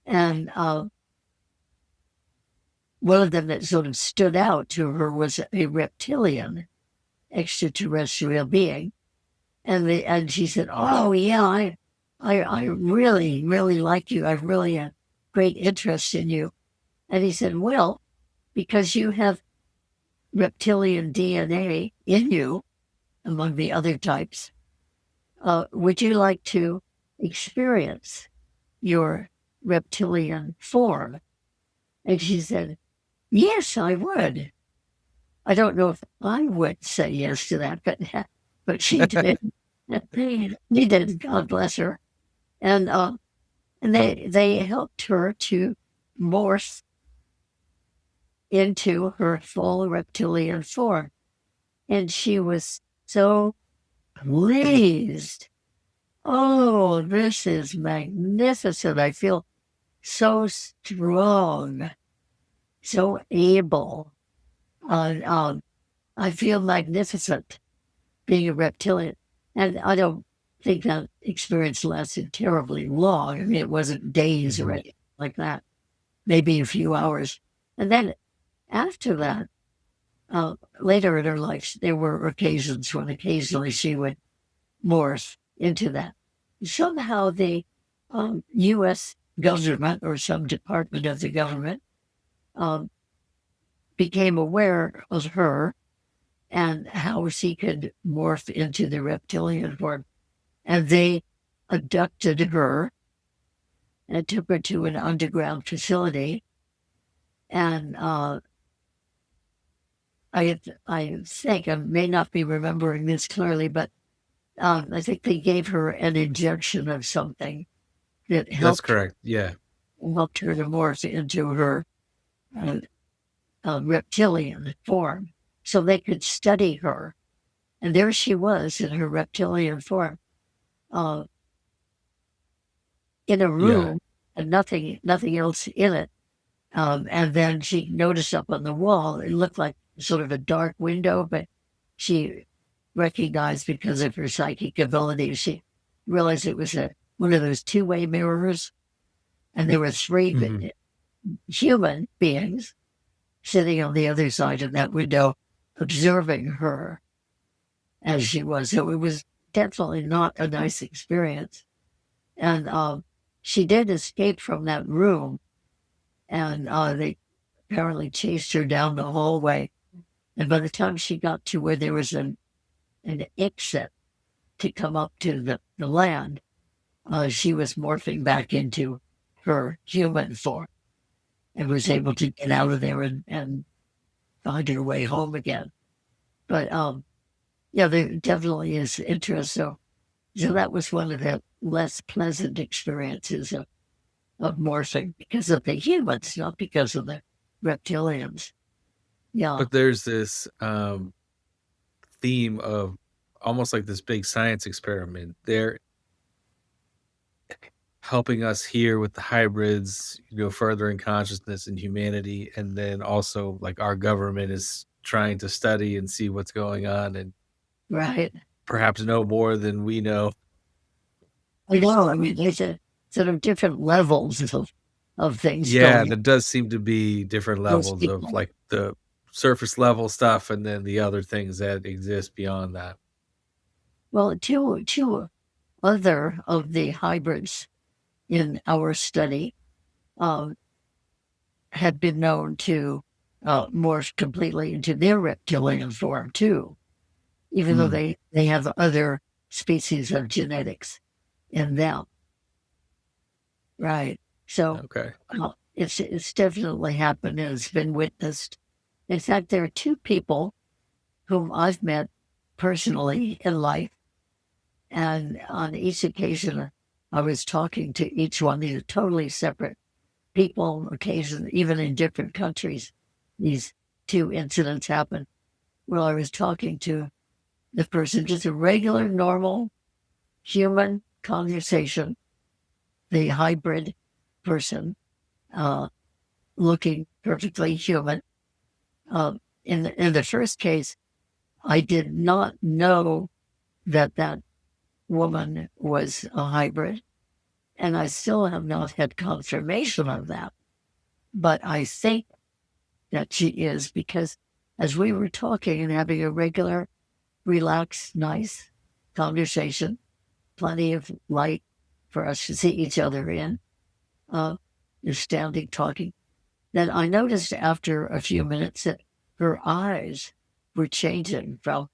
S2: And one of them that sort of stood out to her was a reptilian extraterrestrial being. And she said, "Oh yeah, I really really like you. I really have great interest in you." And he said, "Well, because you have reptilian DNA in you, among the other types, would you like to experience your reptilian form?" And she said, "Yes, I would." I don't know if I would say yes to that, but she did. She did. God bless her. And they helped her to morph into her full reptilian form, and she was so pleased oh, this is magnificent. I feel so strong, so able. Uh, um, I feel magnificent being a reptilian. And I don't think that experience lasted terribly long. I mean, it wasn't days or
S1: Mhm.
S2: anything like that, maybe a few hours. And then after that, later in her life, there were occasions when occasionally she would morph into that. Somehow the U.S. government or some department of the government um, became aware of her and how she could morph into the reptilian form. And they abducted her and took her to an underground facility. And I think, I may not be remembering this clearly, but I think they gave her an injection of something that
S1: That's correct. Yeah.
S2: helped her to morph into her uh, reptilian form, so they could study her. And there she was in her reptilian form, uh, in a
S1: Yeah.
S2: room, and nothing else in it. And then she noticed up on the wall, it looked like sort of a dark window, but she recognized, because of her psychic ability, she realized it was one of those two-way mirrors. And there were three
S1: Mhm.
S2: human beings sitting on the other side of that window, observing her as she was. So it was definitely not a nice experience. And she did escape from that room, and they apparently chased her down the hallway. And by the time she got to where there was an exit to come up to the land, she was morphing back into her human form and was able to get out of there and find her way home again. But yeah, there definitely is interest. So that was one of the less pleasant experiences of morphing, because of the humans, not because of the reptilians. Yeah,
S1: But there's this theme of almost like this big science experiment. They're helping us here with the hybrids, further in consciousness and humanity. And then also, like, our government is trying to study and see what's going on and
S2: right.
S1: perhaps know more than we know.
S2: I know. I mean, there's a sort of different levels of things
S1: Yeah,
S2: going on.
S1: there does seem to be different
S2: Most
S1: levels of,
S2: people.
S1: like, the surface level stuff and then the other things that exist beyond that.
S2: Well, two other of the hybrids in our study um, had been known to morph completely into their reptilian form too, even though
S1: Mm,
S2: they have other species of genetics in them. Right. So
S1: okay.
S2: it's definitely happened and it's been witnessed. In fact, there are two people whom I've met personally in life, and on each occasion, I was talking to each one. These are totally separate people, occasions, even in different countries. These two incidents happened. Well, I was talking to the person, just a regular, normal human conversation, the hybrid person, uh, looking perfectly human. Uh, in the first case, I did not know that woman was a hybrid, and I still have not had confirmation of that. But I think that she is, because as we were talking and having a regular, relaxed, nice conversation, plenty of light for us to see each other in, uh, just standing talking, then I noticed after a few minutes that her eyes were changing from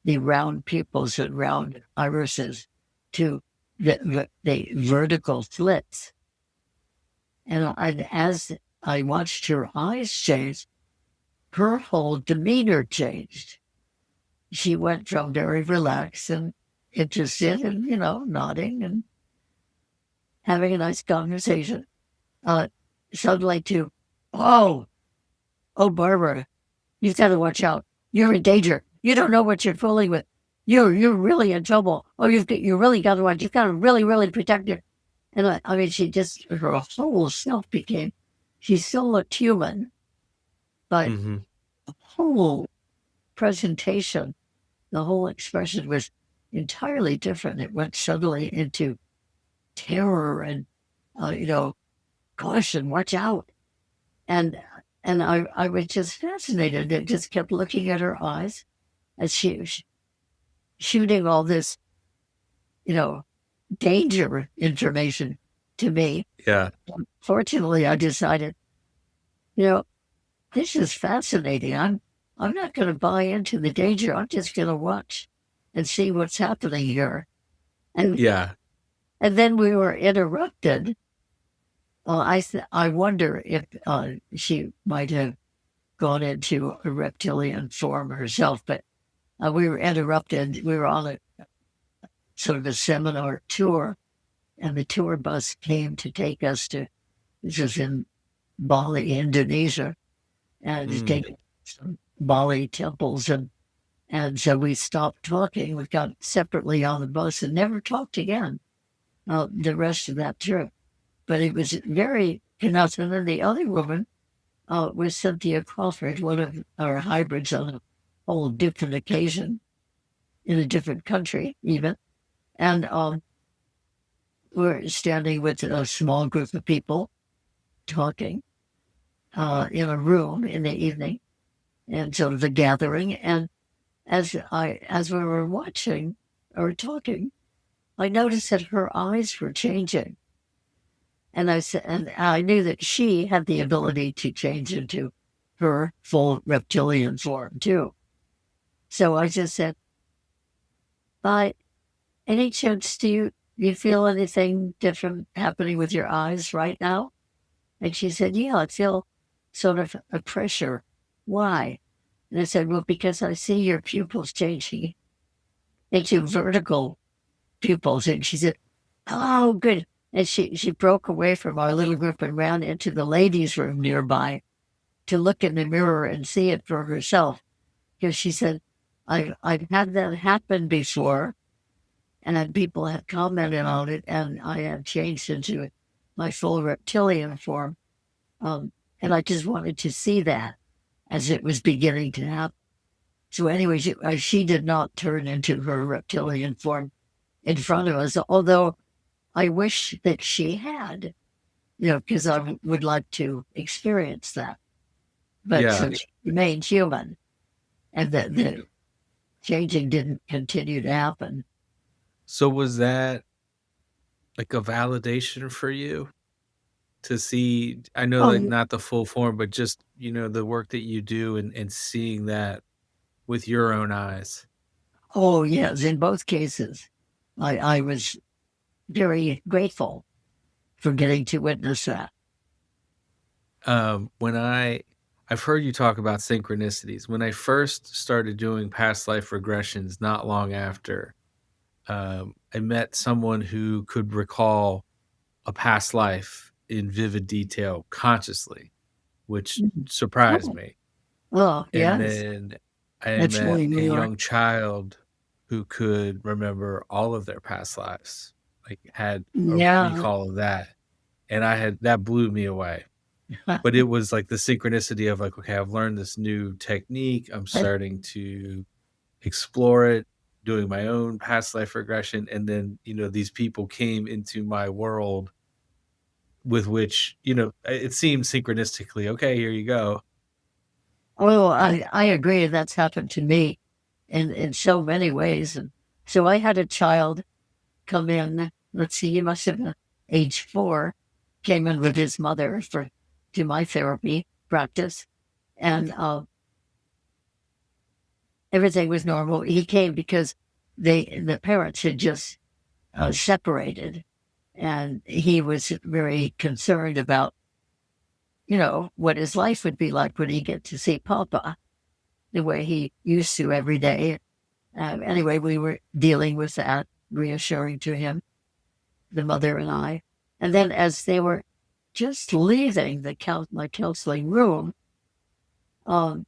S2: the round pupils and round irises to the vertical slits. And as I watched her eyes change, her whole demeanor changed. She went from very relaxed and interested and, nodding and having a nice conversation, uh, suddenly to, oh, oh, Barbara, you've got to watch out. You're in danger. You don't know what you're fooling with. you're really in trouble. Oh, you really got to watch. You've got to really, really protect her. And I mean, she just, her whole self became, she still looked human, but
S1: Mhm.
S2: the whole presentation, the whole expression was entirely different. It went suddenly into terror and, you know, caution, watch out. And I was just fascinated. It just kept looking at her eyes as she was shooting all this, you know, danger information to me.
S1: Yeah.
S2: Fortunately, I decided, you know, this is fascinating. I'm not going to buy into the danger. I'm just going to watch and see what's happening here. And
S1: Yeah.
S2: and then we were interrupted. I wonder if she might have gone into a reptilian form herself, but we were interrupted. We were on a sort of a seminar tour, and the tour bus came to take us to, this is in Bali, Indonesia, and to
S1: Mm.
S2: take some Bali temples. And so we stopped talking. We got separately on the bus and never talked again the rest of that trip. But it was very pronounced. And then the other woman was Cynthia Crawford, one of our hybrids on a whole different occasion in a different country, even. And we're standing with a small group of people talking in a room in the evening and sort of a gathering. And as we were watching or talking, I noticed that her eyes were changing. And I said, and I knew that she had the ability to change into her full reptilian form too. So I just said, by any chance, do you feel anything different happening with your eyes right now? And she said, yeah, I feel sort of a pressure. Why? And I said, well, because I see your pupils changing into vertical pupils. And she said, oh, good. And she broke away from our little group and ran into the ladies' room nearby to look in the mirror and see it for herself. Because she said, I've had that happen before, and then people had commented on it, and I had changed into my full reptilian form. And I just wanted to see that as it was beginning to happen. So, anyway, she did not turn into her reptilian form in front of us, although I wish that she had, because I would like to experience that. But
S1: Yeah.
S2: so she remained human, and the changing didn't continue to happen.
S1: So was that like a validation for you to see, I know that
S2: Oh,
S1: not the full form, but just, the work that you do and seeing that with your own eyes?
S2: oh yes, in both cases, I was very grateful for getting to witness that.
S1: When I've heard you talk about synchronicities. When I first started doing past life regressions not long after, I met someone who could recall a past life in vivid detail consciously, which
S2: Mhm.
S1: surprised
S2: Oh,
S1: me.
S2: well,
S1: And
S2: yes,
S1: then I
S2: that's
S1: met
S2: really
S1: a
S2: New York.
S1: young child who could remember all of their past lives, like, had a
S2: Yeah.
S1: recall of that, and I had that blew me away. But it was like the synchronicity of like, okay, I've learned this new technique, I'm starting to explore it, doing my own past life regression, and then, these people came into my world with which, it seemed synchronistically, "Okay, here you go."
S2: Well, I agree. That's happened to me in so many ways. And so I had a child come in. Let's see, he must have been age 4. Came in with his mother for to my therapy practice, and everything was normal. He came because the parents had just separated, and he was very concerned about what his life would be like when he get to see Papa the way he used to every day. Anyway, we were dealing with that, reassuring to him, the mother and I. And then as they were just leaving my counseling room, um,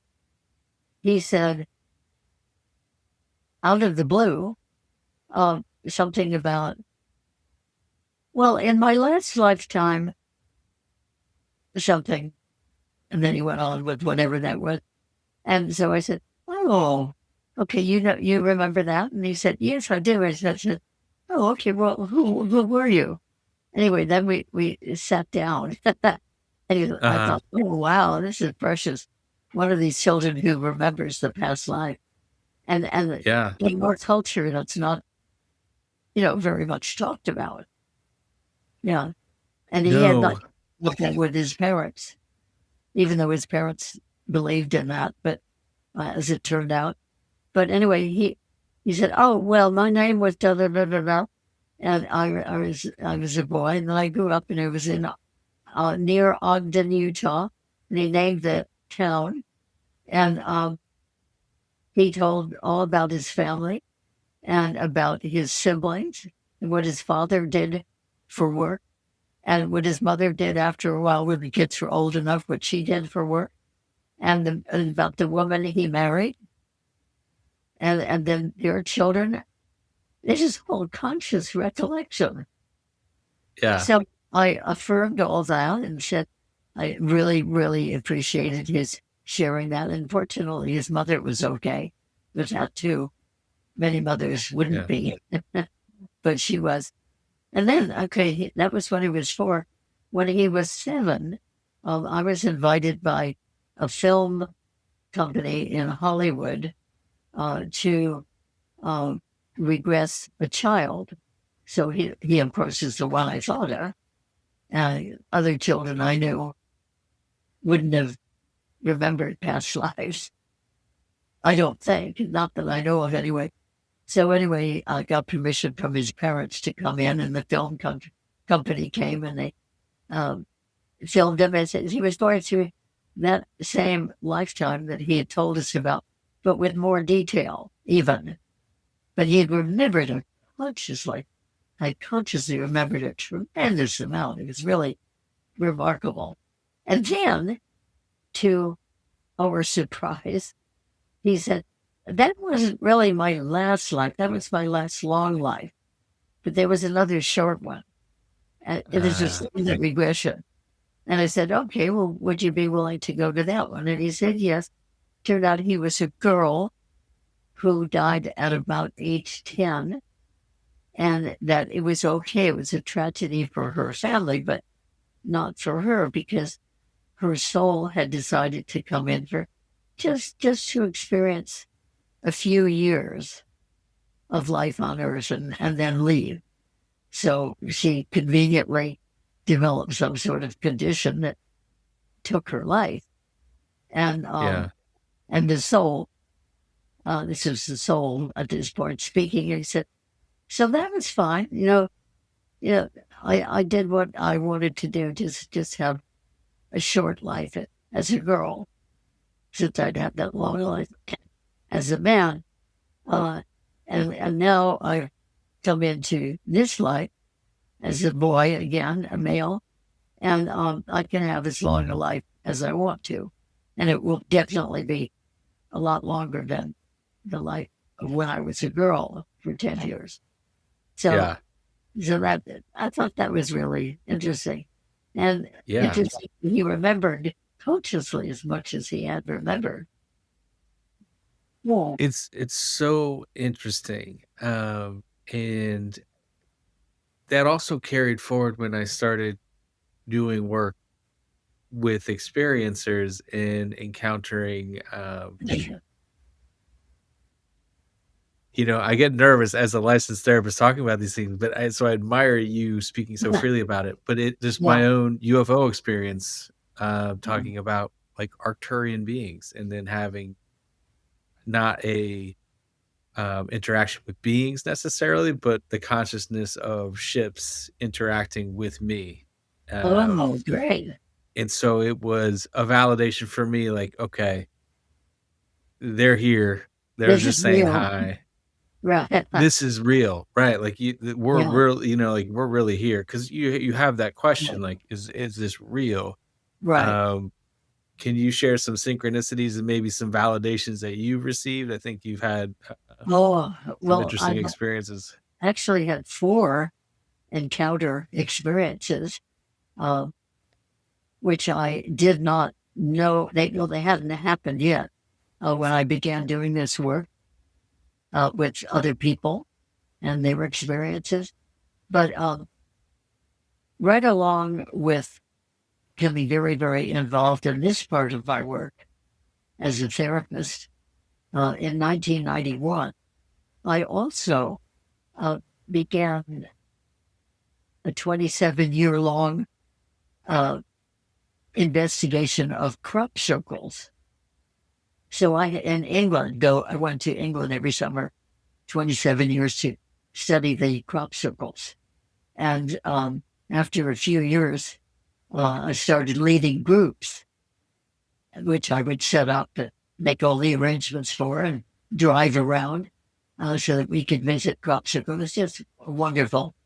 S2: he said, out of the blue, something about, well, in my last lifetime, something. And then he went on with whatever that was. And so I said, oh, okay, you remember that? And he said, yes, I do. I said, oh, okay, well, who were you? Anyway, then we sat down. I
S1: Uh-huh.
S2: thought, oh, wow, this is precious. One of these children who remembers the past life. And
S1: Yeah.
S2: in our culture, that's not, very much talked about. Yeah. And he had not
S1: No.
S2: looked at with his parents, even though his parents believed in that. But as it turned out, but anyway, he said, "Oh well, my name was da da da da da," and I was a boy, and then I grew up, and it was in near Ogden, Utah, and he named the town, and he told all about his family and about his siblings and what his father did for work and what his mother did after a while when the kids were old enough, what she did for work, and about the woman he married, and then their children. This is called conscious recollection.
S1: Yeah.
S2: So I affirmed all that and said I really, really appreciated his sharing that. Unfortunately, his mother was okay with that too. Many mothers wouldn't
S1: Yeah.
S2: be, but she was. And then, okay, that was when he was 4. When he was 7, I was invited by a film company in Hollywood to um, regress a child. So he of course, is the one I thought of. Other children I knew wouldn't have remembered past lives. I don't think, not that I know of anyway. So anyway, I got permission from his parents to come in, and the company came and they um, filmed him as he was going through that same lifetime that he had told us about, but with more detail, even. But he had remembered it consciously. I consciously remembered a tremendous amount. It was really remarkable. And then, to our surprise, he said, that wasn't really my last life. That was my last long life. But there was another short one. And it is just the regression. And I said, okay, well, would you be willing to go to that one? And he said, yes. Turned out he was a girl who died at about age 10, and that it was okay. It was a tragedy for her family, but not for her because her soul had decided to come in for just to experience a few years of life on Earth and then leave. So she conveniently developed some sort of condition that took her life. And
S1: Yeah.
S2: the soul, this is the soul at this point speaking, and he said, so that was fine. Yeah, I did what I wanted to do, just have a short life as a girl, since I'd had that long life as a man. Uh, and now I come into this life as a boy again, a male, and I can have as long a life as I want to, and it will definitely be a lot longer than the life of when I was a girl for 10 years. So,
S1: Yeah.
S2: so that I thought that was really interesting, and
S1: Yeah.
S2: interesting. He remembered consciously as much as he had remembered. Yeah.
S1: It's so interesting. And that also carried forward when I started doing work with experiencers and encountering, I get nervous as a licensed therapist talking about these things, but I admire you speaking so freely about it. But it just
S2: Yeah.
S1: my own UFO experience, talking about like Arcturian beings and then having not a interaction with beings necessarily, but the consciousness of ships interacting with me. Um,
S2: Oh, great.
S1: and so it was a validation for me, like, okay, they're here. They're
S2: This
S1: just
S2: is
S1: saying
S2: real.
S1: hi.
S2: Right.
S1: This is real, right? Like we're
S2: Yeah.
S1: real, like we're really here because you have that question, like, is this real?
S2: Right.
S1: Um, can you share some synchronicities and maybe some validations that you've received? I think you've had
S2: Oh,
S1: Some
S2: well,
S1: interesting
S2: I've
S1: experiences.
S2: actually had 4 encounter experiences, uh, which I did not know. They hadn't happened yet when I began doing this work with other people and their experiences. But right along with becoming very, very involved in this part of my work as a therapist, in 1991, I also uh, began a 27-year-long uh, investigation of crop circles. So I went to England every summer, 27 years to study the crop circles. And after a few years, I started leading groups, which I would set up to make all the arrangements for and drive around so that we could visit crop circles. It was just a wonderful,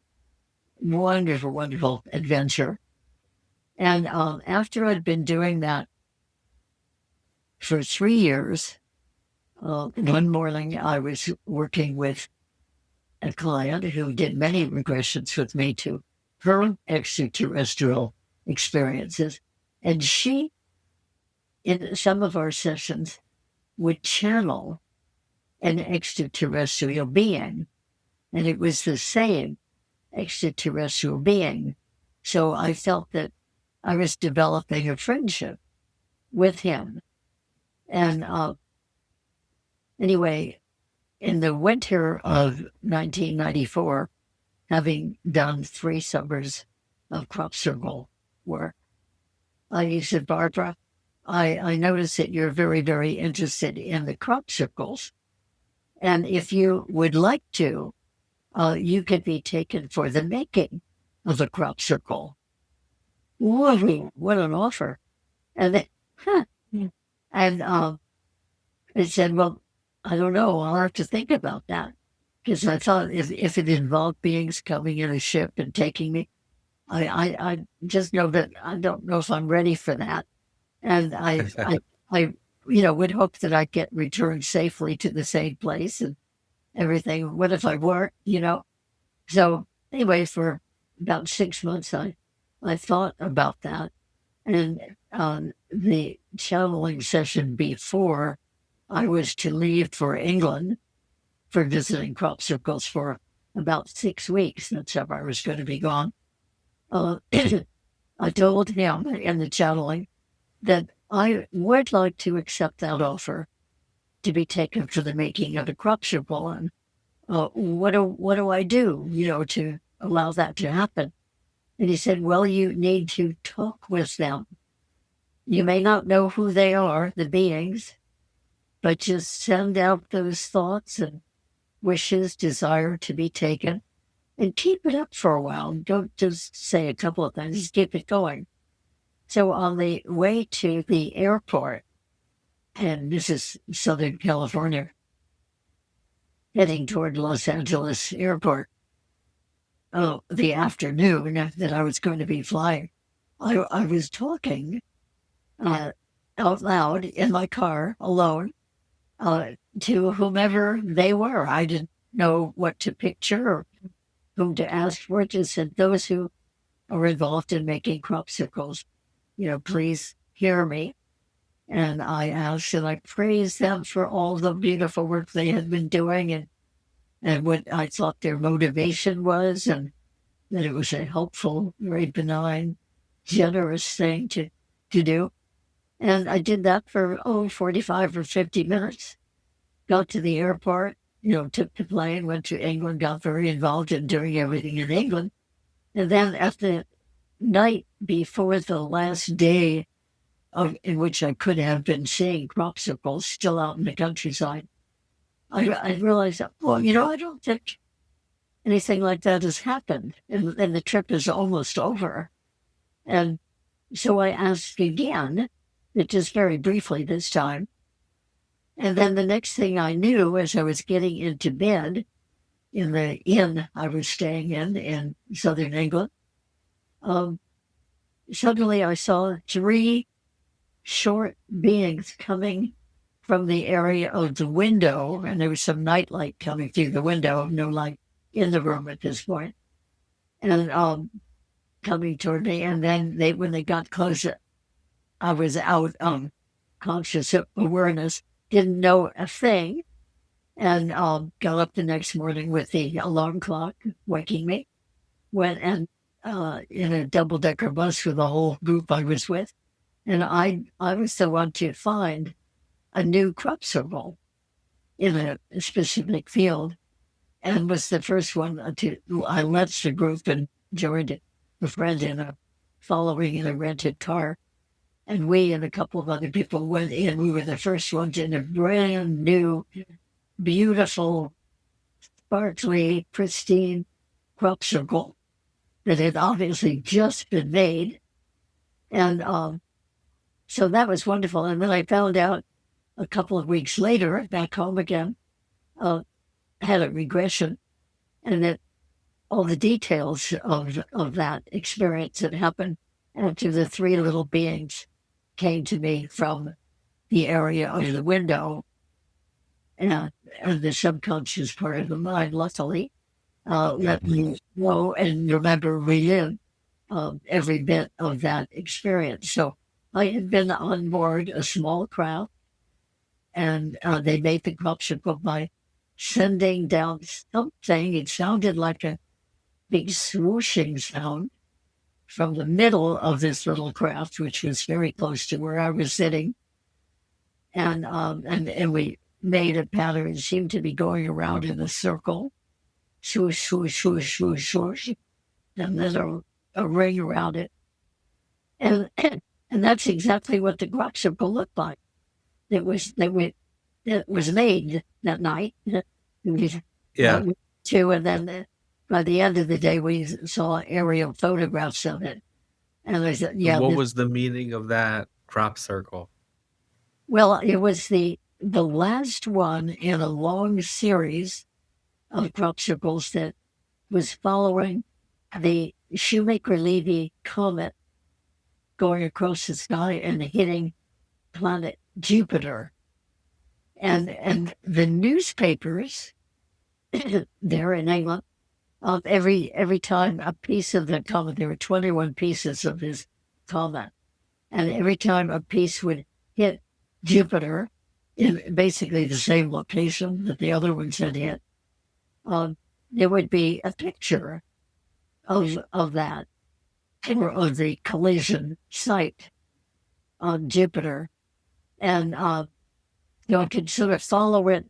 S2: wonderful, wonderful adventure. And after I'd been doing that for 3 years, one morning I was working with a client who did many regressions with me to her extraterrestrial experiences. And she, in some of our sessions, would channel an extraterrestrial being. And it was the same extraterrestrial being. So I felt that I was developing a friendship with him. And anyway, in the winter of 1994, having done 3 summers of crop circle work, he said, Barbara, I noticed that you're very, very interested in the crop circles. And if you would like to, you could be taken for the making of a crop circle. Whoa, what an offer. And then, huh. And I said, well, I don't know. I'll have to think about that. Because I thought if it involved beings coming in a ship and taking me, I just know that I don't know if I'm ready for that. And I would hope that I get returned safely to the same place and everything. What if I weren't? So anyway, for about 6 months, I thought about that. And the channeling session before I was to leave for England for visiting crop circles for about 6 weeks. That's how I was going to be gone. I told him in the channeling that I would like to accept that offer to be taken for the making of a crop circle. And what do I do, to allow that to happen? And he said, well, you need to talk with them. You may not know who they are, the beings, but just send out those thoughts and wishes, desire to be taken, and keep it up for a while. Don't just say a couple of things, just keep it going. So on the way to the airport, and this is Southern California, heading toward Los Angeles Airport, the afternoon that I was going to be flying, I was talking out loud in my car alone to whomever they were. I didn't know what to picture or whom to ask for. Just said those who are involved in making crop circles, please hear me. And I asked and I praised them for all the beautiful work they had been doing and what I thought their motivation was, and that it was a helpful, very benign, generous thing to do. And I did that for 45 or 50 minutes. Got to the airport, took the plane, went to England, got very involved in doing everything in England. And then at the night before the last day in which I could have been seeing crop circles still out in the countryside, I realized, well, I don't think anything like that has happened, and the trip is almost over. And so I asked again, just very briefly this time. And then the next thing I knew, as I was getting into bed in the inn I was staying in southern England, suddenly I saw 3 short beings coming from the area of the window, and there was some nightlight coming through the window, no light in the room at this point, and coming toward me. And then when they got closer, I was out conscious awareness, didn't know a thing, and got up the next morning with the alarm clock waking me. Went and in a double-decker bus with the whole group I was with, and I was the one to find a new crop circle in a specific field, and was the first one to. I left the group and joined a friend following in a rented car, and we and a couple of other people went in. We were the first ones in a brand new, beautiful, sparkly, pristine crop circle that had obviously just been made. And so that was wonderful. And then I found out a couple of weeks later, back home again, had a regression, and that all the details of that experience that happened after the three little beings came to me from the area of the window, and the subconscious part of the mind, luckily, let me know and remember, relive every bit of that experience. So I had been on board a small craft, and they made the crop circle by sending down something. It sounded like a big swooshing sound from the middle of this little craft, which was very close to where I was sitting. And we made a pattern. It seemed to be going around in a circle, swoosh, swoosh, swoosh, swoosh, swoosh, and then a ring around it. And and that's exactly what the crop circle looked like. It was made that night.
S1: Yeah.
S2: Too, and then by the end of the day, we saw aerial photographs of it. And there's
S1: What was the meaning of that crop circle?
S2: Well, it was the last one in a long series of crop circles that was following the Shoemaker-Levy comet going across the sky and hitting planet Jupiter. And the newspapers there in England, every time a piece of the comet, there were 21 pieces of this comet, and every time a piece would hit Jupiter in basically the same location that the other ones had hit, there would be a picture of that, or of the collision site on Jupiter, and I could sort of follow it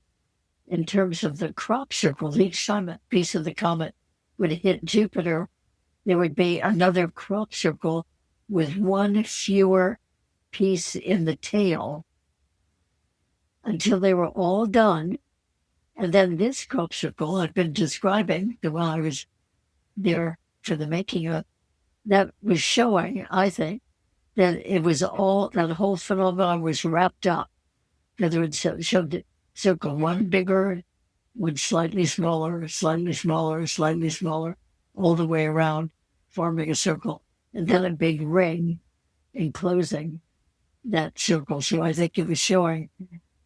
S2: in terms of the crop circles. Each time a piece of the comet would hit Jupiter, there would be another crop circle with one fewer piece in the tail until they were all done. And then this crop circle I've been describing, the one I was there for the making of, that was showing, I think, that it was all, that whole phenomenon was wrapped up. In other words, showed the circle one bigger, one slightly smaller, slightly smaller, slightly smaller, all the way around, forming a circle, and then a big ring enclosing that circle. So I think it was showing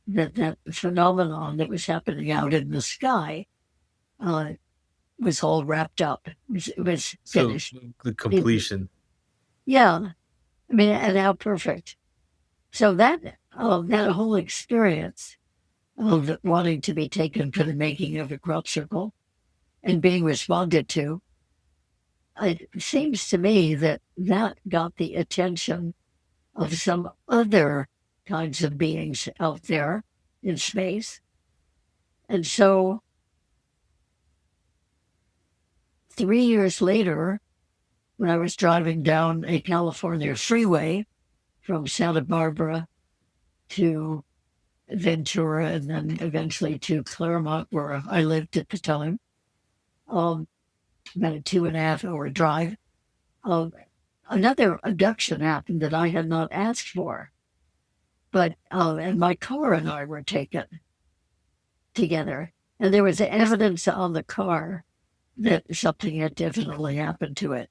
S2: that phenomenon that was happening out in the sky was all wrapped up. It was finished.
S1: So the completion.
S2: Yeah. I mean, and how perfect. So that whole experience of wanting to be taken for the making of a crop circle and being responded to, it seems to me that got the attention of some other kinds of beings out there in space. And so 3 years later, when I was driving down a California freeway from Santa Barbara to Ventura and then eventually to Claremont, where I lived at the time, about a 2.5-hour drive, another abduction happened that I had not asked for. But, and my car and I were taken together. And there was evidence on the car that something had definitely happened to it.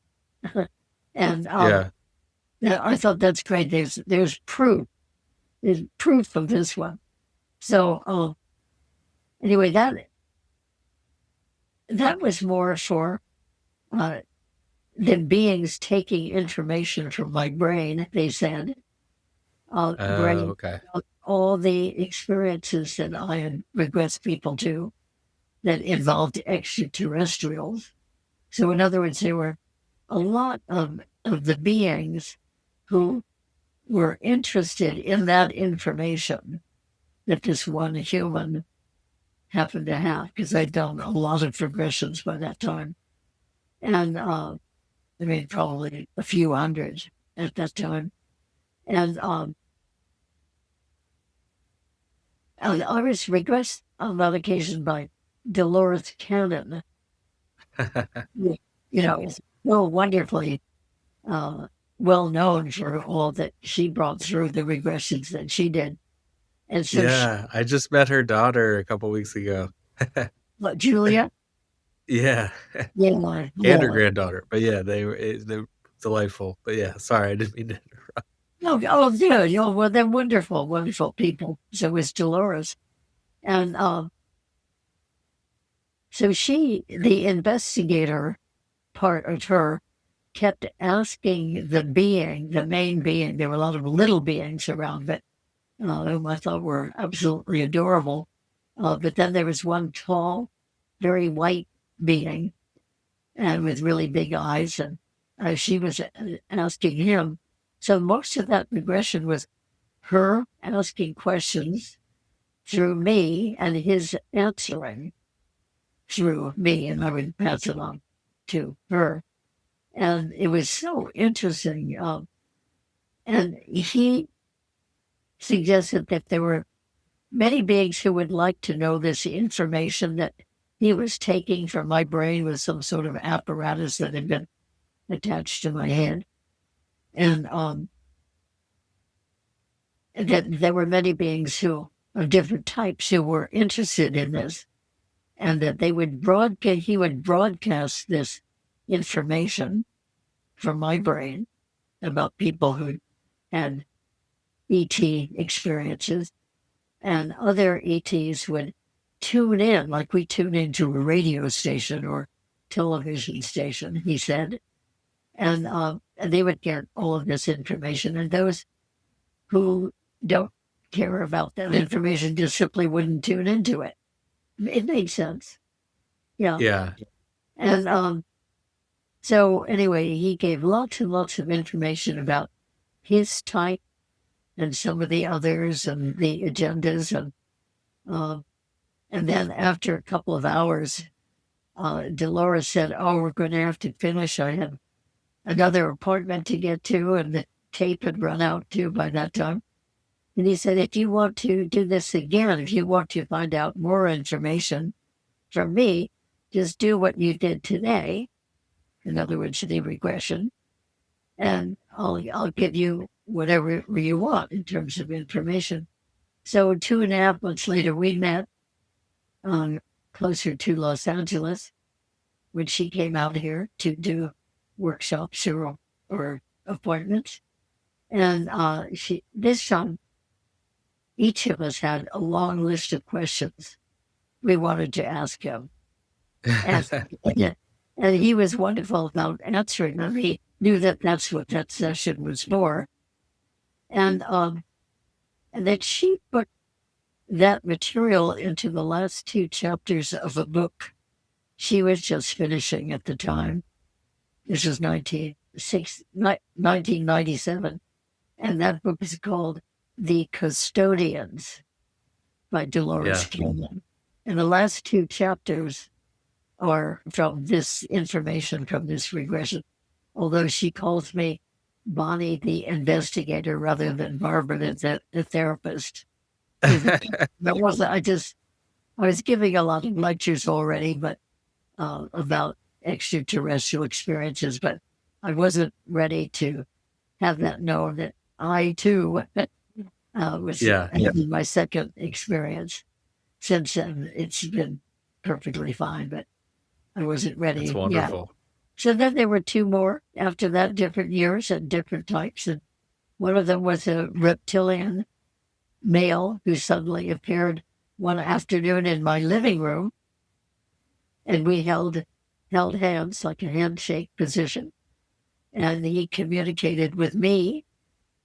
S2: And I thought that's great. There's proof. There's proof of this one. So anyway, that was more for uh, the beings taking information from my brain. They said, bringing
S1: Okay.
S2: all the experiences that I had regressed people to that involved extraterrestrials. So, in other words, there were a lot of the beings who were interested in that information that this one human happened to have, because I'd done a lot of regressions by that time. And I mean, probably a few hundred at that time. And I was regressed on that occasion by Dolores Cannon. You know, is so wonderfully uh, well known for all that she brought through the regressions that she did. And so she,
S1: Yeah, I just met her daughter a couple weeks ago.
S2: what, Julia?
S1: Yeah,
S2: Yeah,
S1: and her
S2: yeah.
S1: granddaughter. But yeah, they're delightful. But yeah, sorry, I didn't mean to interrupt.
S2: No, oh, yeah, you know, well, they're wonderful, wonderful people. So was Dolores. And so she, the investigator part of her, kept asking the being, the main being, there were a lot of little beings around, but whom I thought were absolutely adorable. But then there was one tall, very white being, and with really big eyes, and she was asking him. So most of that regression was her asking questions through me and his answering through me, and I would pass it on to her. And it was so interesting. And he suggested that there were many beings who would like to know this information that he was taking from my brain with some sort of apparatus that had been attached to my head. And that there were many beings who, of different types, who were interested in this, and that they would broadcast, he would broadcast this information from my brain about people who had ET experiences, and other ETs would tune in, like we tune into a radio station or television station, he said, and they would get all of this information. And those who don't care about that information just simply wouldn't tune into it. It makes sense. Yeah.
S1: Yeah,
S2: And so anyway, he gave lots and lots of information about his type and some of the others and the agendas, and then after a couple of hours, Dolores said, "Oh, we're going to have to finish. I had another appointment to get to, and the tape had run out too by that time." And he said, "If you want to do this again, if you want to find out more information from me, just do what you did today. In other words, the regression, and I'll give you whatever you want in terms of information." So 2.5 months later, we met closer to Los Angeles when she came out here to do workshops or appointments. And this time, each of us had a long list of questions we wanted to ask him. And, and he was wonderful about answering them. He knew that that's what that session was for. And that she put that material into the last 2 chapters of a book she was just finishing at the time. This was 1997. And that book is called The Custodians by
S1: yeah,
S2: Dolores Cannon. And the last 2 chapters are from this information from this regression, although she calls me Bonnie the investigator rather than Barbara the therapist. That wasn't, I was giving a lot of lectures already, but about extraterrestrial experiences, but I wasn't ready to have that known that I too was
S1: yeah.
S2: having my second experience. Since then, it's been perfectly fine, but I wasn't
S1: That's
S2: ready yet.
S1: wonderful.
S2: So then there were 2 more after that, different years and different types. And one of them was a reptilian male who suddenly appeared one afternoon in my living room, and we held hands like a handshake position, and he communicated with me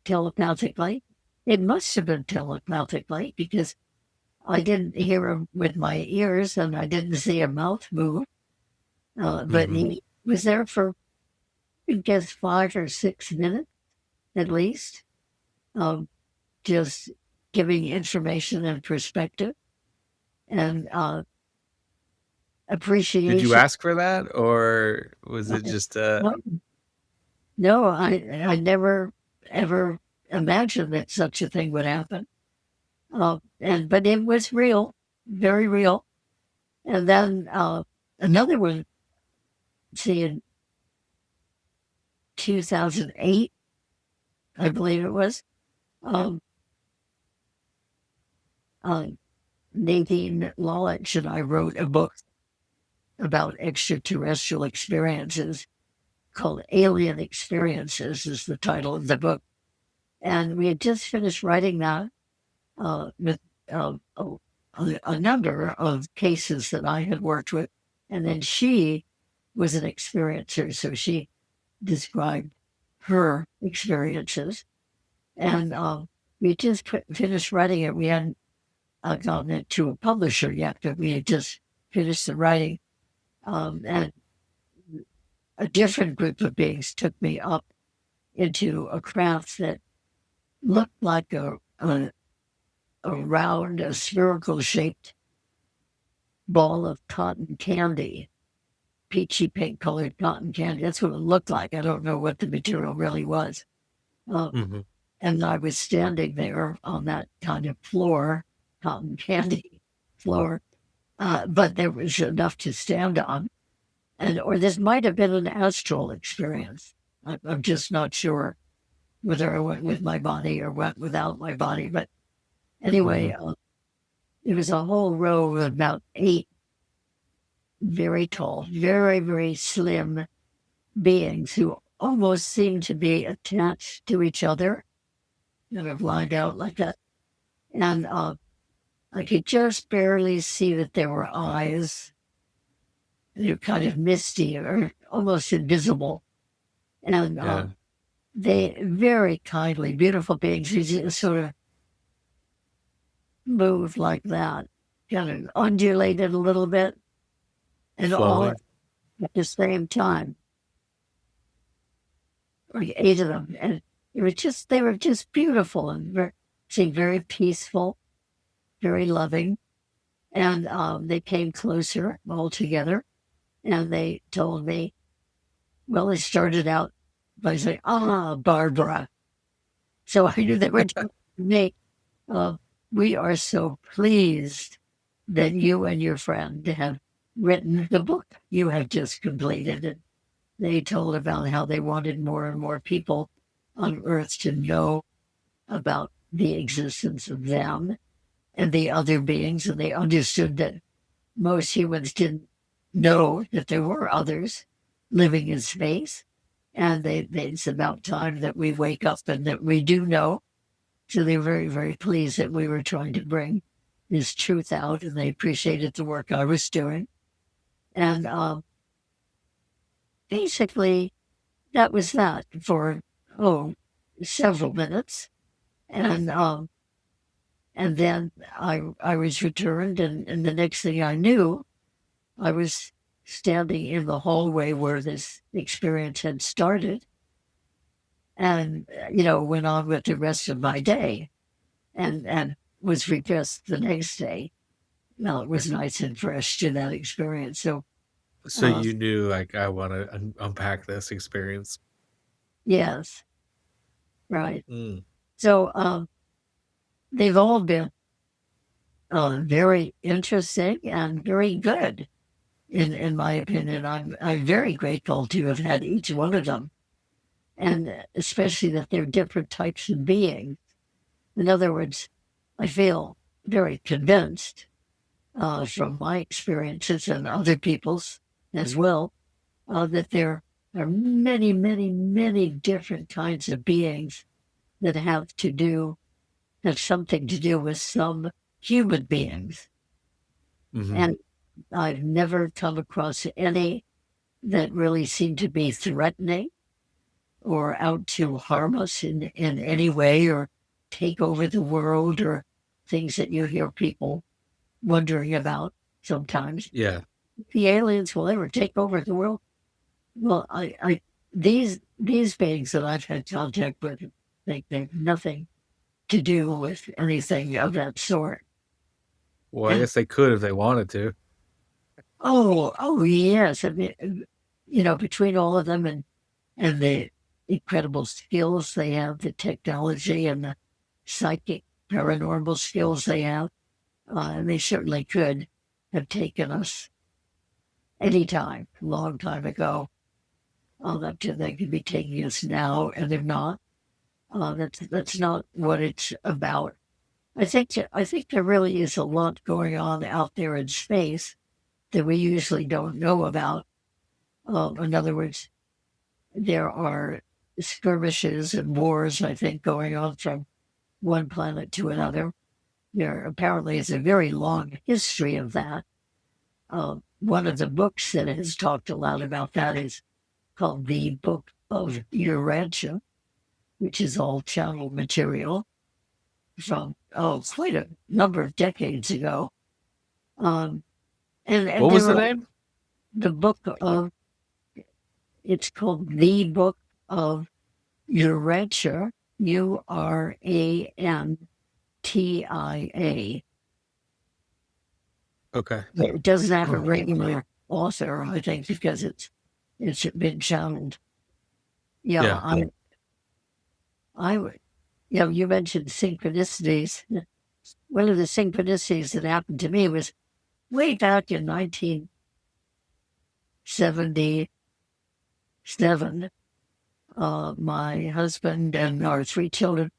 S2: telepathically. It must have been telepathically because I didn't hear him with my ears and I didn't see a mouth move. But
S1: Mhm.
S2: he was there for, I guess, 5 or 6 minutes at least, um, just giving information and perspective and
S1: Did you
S2: appreciation.
S1: ask for that, or was it just,
S2: No, no, I never ever imagined that such a thing would happen. But it was real, very real. And then another one, see, in 2008, I believe it was, um, uh, Nadine Lawrence and I wrote a book about extraterrestrial experiences called Alien Experiences is the title of the book. And we had just finished writing that with a number of cases that I had worked with. And then she was an experiencer. So she described her experiences. And we just finished writing it. We hadn't gotten it to a publisher yet, but we had just finished the writing. And a different group of beings took me up into a craft that looked like a round, a spherical shaped ball of cotton candy, peachy pink colored cotton candy. That's what it looked like. I don't know what the material really was. Uh,
S1: mhm.
S2: and I was standing there on that kind of floor, cotton candy floor, but there was enough to stand on. Or this might have been an astral experience. I'm just not sure whether I went with my body or went without my body. But anyway,
S1: Mhm.
S2: it was a whole row of about 8 very tall, very, very slim beings who almost seemed to be attached to each other, kind of lined out like that. And I could just barely see that there were eyes. They were kind of misty or almost invisible. And
S1: Yeah.
S2: they very kindly, beautiful beings who just sort of moved like that, kind of undulated a little bit, and all
S1: Flowing?
S2: at the same time, like 8 of them. And they were just beautiful and seemed very peaceful, very loving. And they came closer all together and they told me, well, they started out by saying, Barbara. So I knew they were talking to me. Uh, we are so pleased that you and your friend have written the book you have just completed. And they told about how they wanted more and more people on Earth to know about the existence of them and the other beings. And they understood that most humans didn't know that there were others living in space. And it's about time that we wake up and that we do know. So they're very, very pleased that we were trying to bring this truth out, and they appreciated the work I was doing. And basically, that was that for oh several minutes, and then I was returned, and the next thing I knew, I was standing in the hallway where this experience had started, and went on with the rest of my day, and was regressed the next day. Well, it was nice and fresh to that experience. So,
S1: So
S2: uh,
S1: you knew, like, I wanna unpack this experience.
S2: yes, right.
S1: Mm.
S2: So they've all been very interesting and very good, in my opinion. I'm very grateful to have had each one of them, and especially that they're different types of beings. In other words, I feel very convinced from my experiences and other people's as well that there are many, many, many different kinds of beings that have to do has something to do with some human beings.
S1: Hmm.
S2: And I've never come across any that really seem to be threatening or out to harm us in any way or take over the world or things that you hear people wondering about sometimes.
S1: Yeah.
S2: If the aliens will ever take over the world. Well, these beings that I've had contact with think they have nothing to do with anything of that sort.
S1: Well, I
S2: And
S1: guess they could if they wanted to.
S2: oh yes, I mean, between all of them and the incredible skills they have, the technology and the psychic paranormal skills they have, and they certainly could have taken us anytime, a long time ago. Up to they could be taking us now, and they're not. That's not what it's about. I think there really is a lot going on out there in space that we usually don't know about. In other words, there are skirmishes and wars, I think, going on from one planet to another. There apparently is a very long history of that. One of the books that has talked a lot about that is called The Book of Urantia, which is all channel material from, quite a number of decades ago. Um, and
S1: What was
S2: there
S1: the
S2: are
S1: name?
S2: the book of, it's called The Book of Urantia, Urantia.
S1: Okay.
S2: It doesn't have a regular author, I think, because it's been channeled. Yeah,
S1: Yeah.
S2: I would. You mentioned synchronicities. One of the synchronicities that happened to me was way back in 1977. My husband and our three children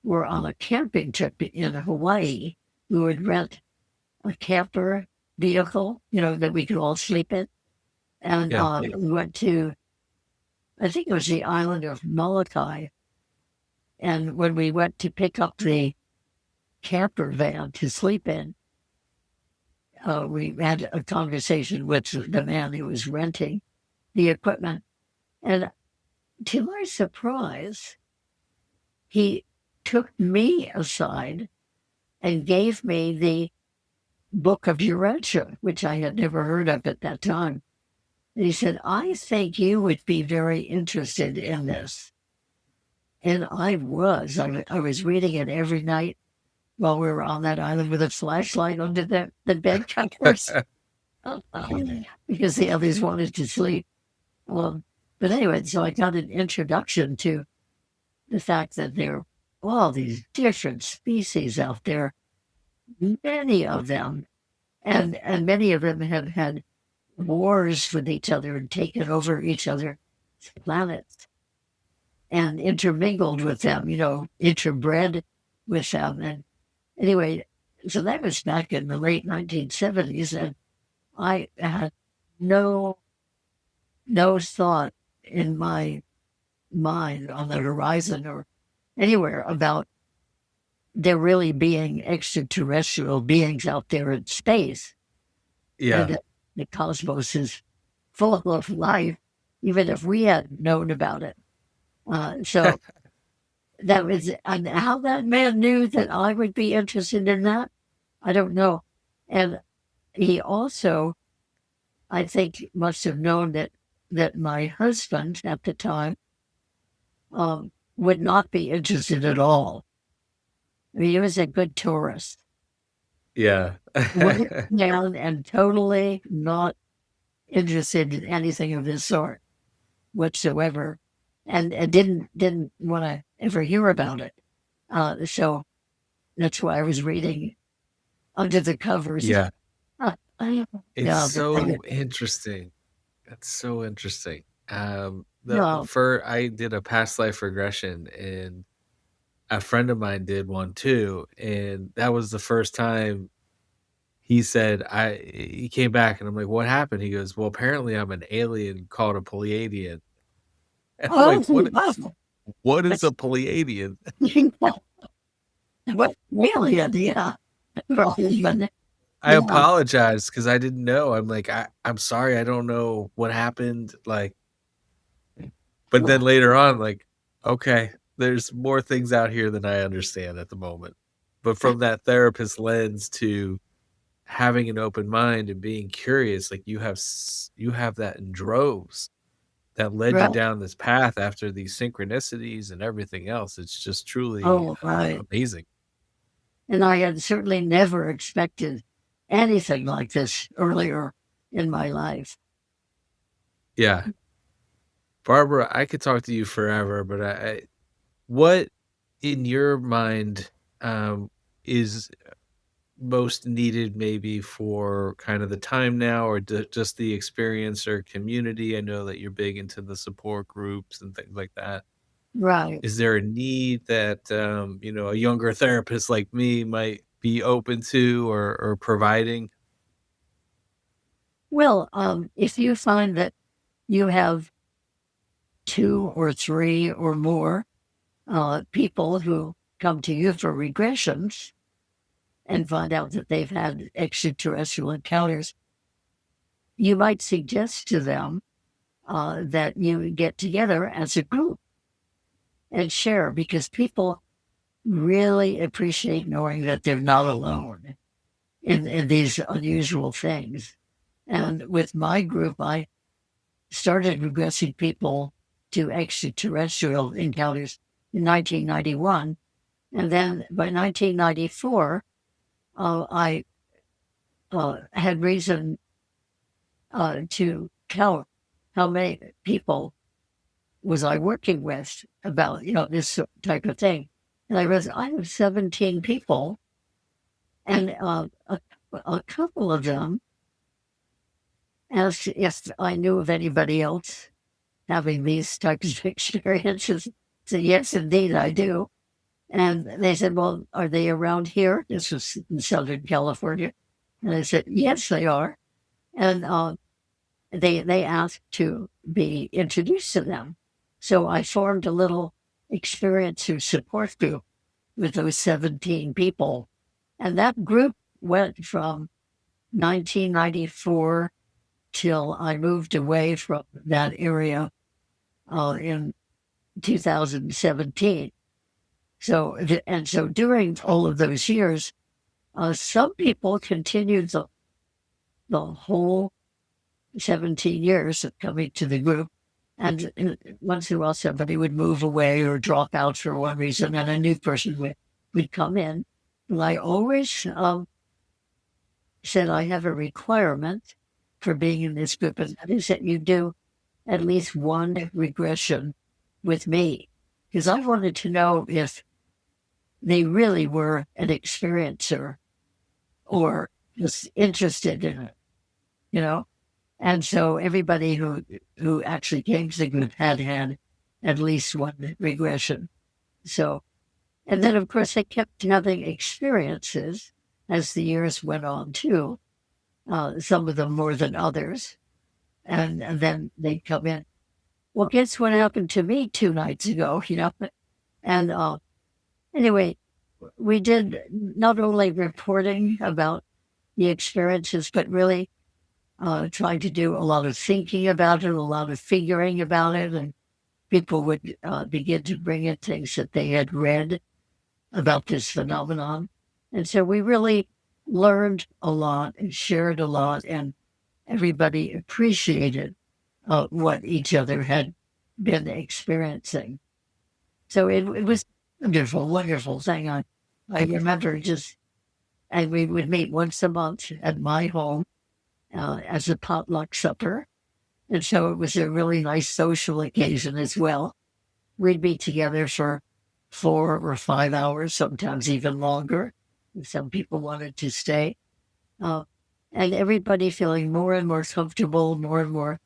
S2: were on a camping trip in Hawaii. We would rent a camper vehicle, that we could all sleep in. And
S1: Yeah.
S2: we went to, I think it was the island of Molokai. And when we went to pick up the camper van to sleep in, we had a conversation with the man who was renting the equipment. And to my surprise, he took me aside and gave me the Book of Urantia, which I had never heard of at that time. And he said, I think you would be very interested in this. And I was. I was reading it every night while we were on that island with a flashlight under the bed covers because the others wanted to sleep. But anyway, so I got an introduction to the fact that there are all these different species out there, many of them, and many of them have had wars with each other and taken over each other's planets and intermingled with them, interbred with them. And anyway, so that was back in the late 1970s, and I had no thought in my mind on the horizon or anywhere about there really being extraterrestrial beings out there in space, and
S1: Yeah.
S2: that the cosmos is full of life, even if we hadn't known about it. So that was, and how that man knew that I would be interested in that, I don't know. And he also, I think, must have known that my husband at the time would not be interested at all. I mean, he was a good tourist.
S1: Yeah.
S2: Went down and totally not interested in anything of this sort whatsoever, and didn't want to ever hear about it. So that's why I was reading under the covers.
S1: Yeah. It's
S2: Yeah, but
S1: so interesting. That's so interesting. The
S2: no.
S1: for I did a past life regression, and a friend of mine did one too, and that was the first time he said he came back and I'm like, "What happened?" He goes, "Well, apparently I'm an alien called a Pleiadian." And I'm
S2: Oh,
S1: like, "What
S2: wow.
S1: what is a Pleiadian?"
S2: What really? Yeah. Probably, but
S1: I
S2: yeah.
S1: apologize because I didn't know. I'm like, I'm sorry, I don't know what happened, like but then later on, like, okay, there's more things out here than I understand at the moment. But from that therapist lens to having an open mind and being curious, like, you have that in droves that led you
S2: Right.
S1: down this path after these synchronicities and everything else. It's just truly,
S2: Oh, right.
S1: amazing.
S2: And I had certainly never expected anything like this earlier in my life.
S1: Yeah. Barbara, I could talk to you forever, but I what in your mind, is most needed maybe for kind of the time now or just the experience or community? I know that you're big into the support groups and things like that.
S2: Right.
S1: Is there a need that, a younger therapist like me might be open to or providing?
S2: Well, if you find that you have two or three or more people who come to you for regressions and find out that they've had extraterrestrial encounters, you might suggest to them that you get together as a group and share because people really appreciate knowing that they're not alone in these unusual things. And with my group, I started regressing people to extraterrestrial encounters in 1991. And then by 1994, I had reason to count how many people was I working with about, this type of thing. And I realized I have 17 people, and a couple of them asked if I knew of anybody else having these types of experiences. So yes, indeed, I do. And they said, well, are they around here? This was in Southern California. And I said, yes, they are. And they asked to be introduced to them. So I formed a little experiencer support group with those 17 people. And that group went from 1994 till I moved away from that area in 2017. So during all of those years, some people continued the whole 17 years of coming to the group. And once in a while, somebody would move away or drop out for one reason, and a new person would come in. And I always said I have a requirement for being in this group, and that is that you do at least one regression with me. Because I wanted to know if they really were an experiencer or just interested in it, you know? And so everybody who actually came to the group had at least one regression. So, and then of course they kept having experiences as the years went on too. Some of them more than others, and then they'd come in. Well, guess what happened to me 2 nights ago? And anyway, we did not only reporting about the experiences, but really trying to do a lot of thinking about it, a lot of figuring about it, and people would begin to bring in things that they had read about this phenomenon. And so we really learned a lot and shared a lot, and everybody appreciated what each other had been experiencing. So it was a wonderful, wonderful thing. I remember and we would meet once a month at my home as a potluck supper. And so it was a really nice social occasion as well. We'd be together for 4 or 5 hours, sometimes even longer. And some people wanted to stay. Uh, and everybody feeling more and more comfortable, more and more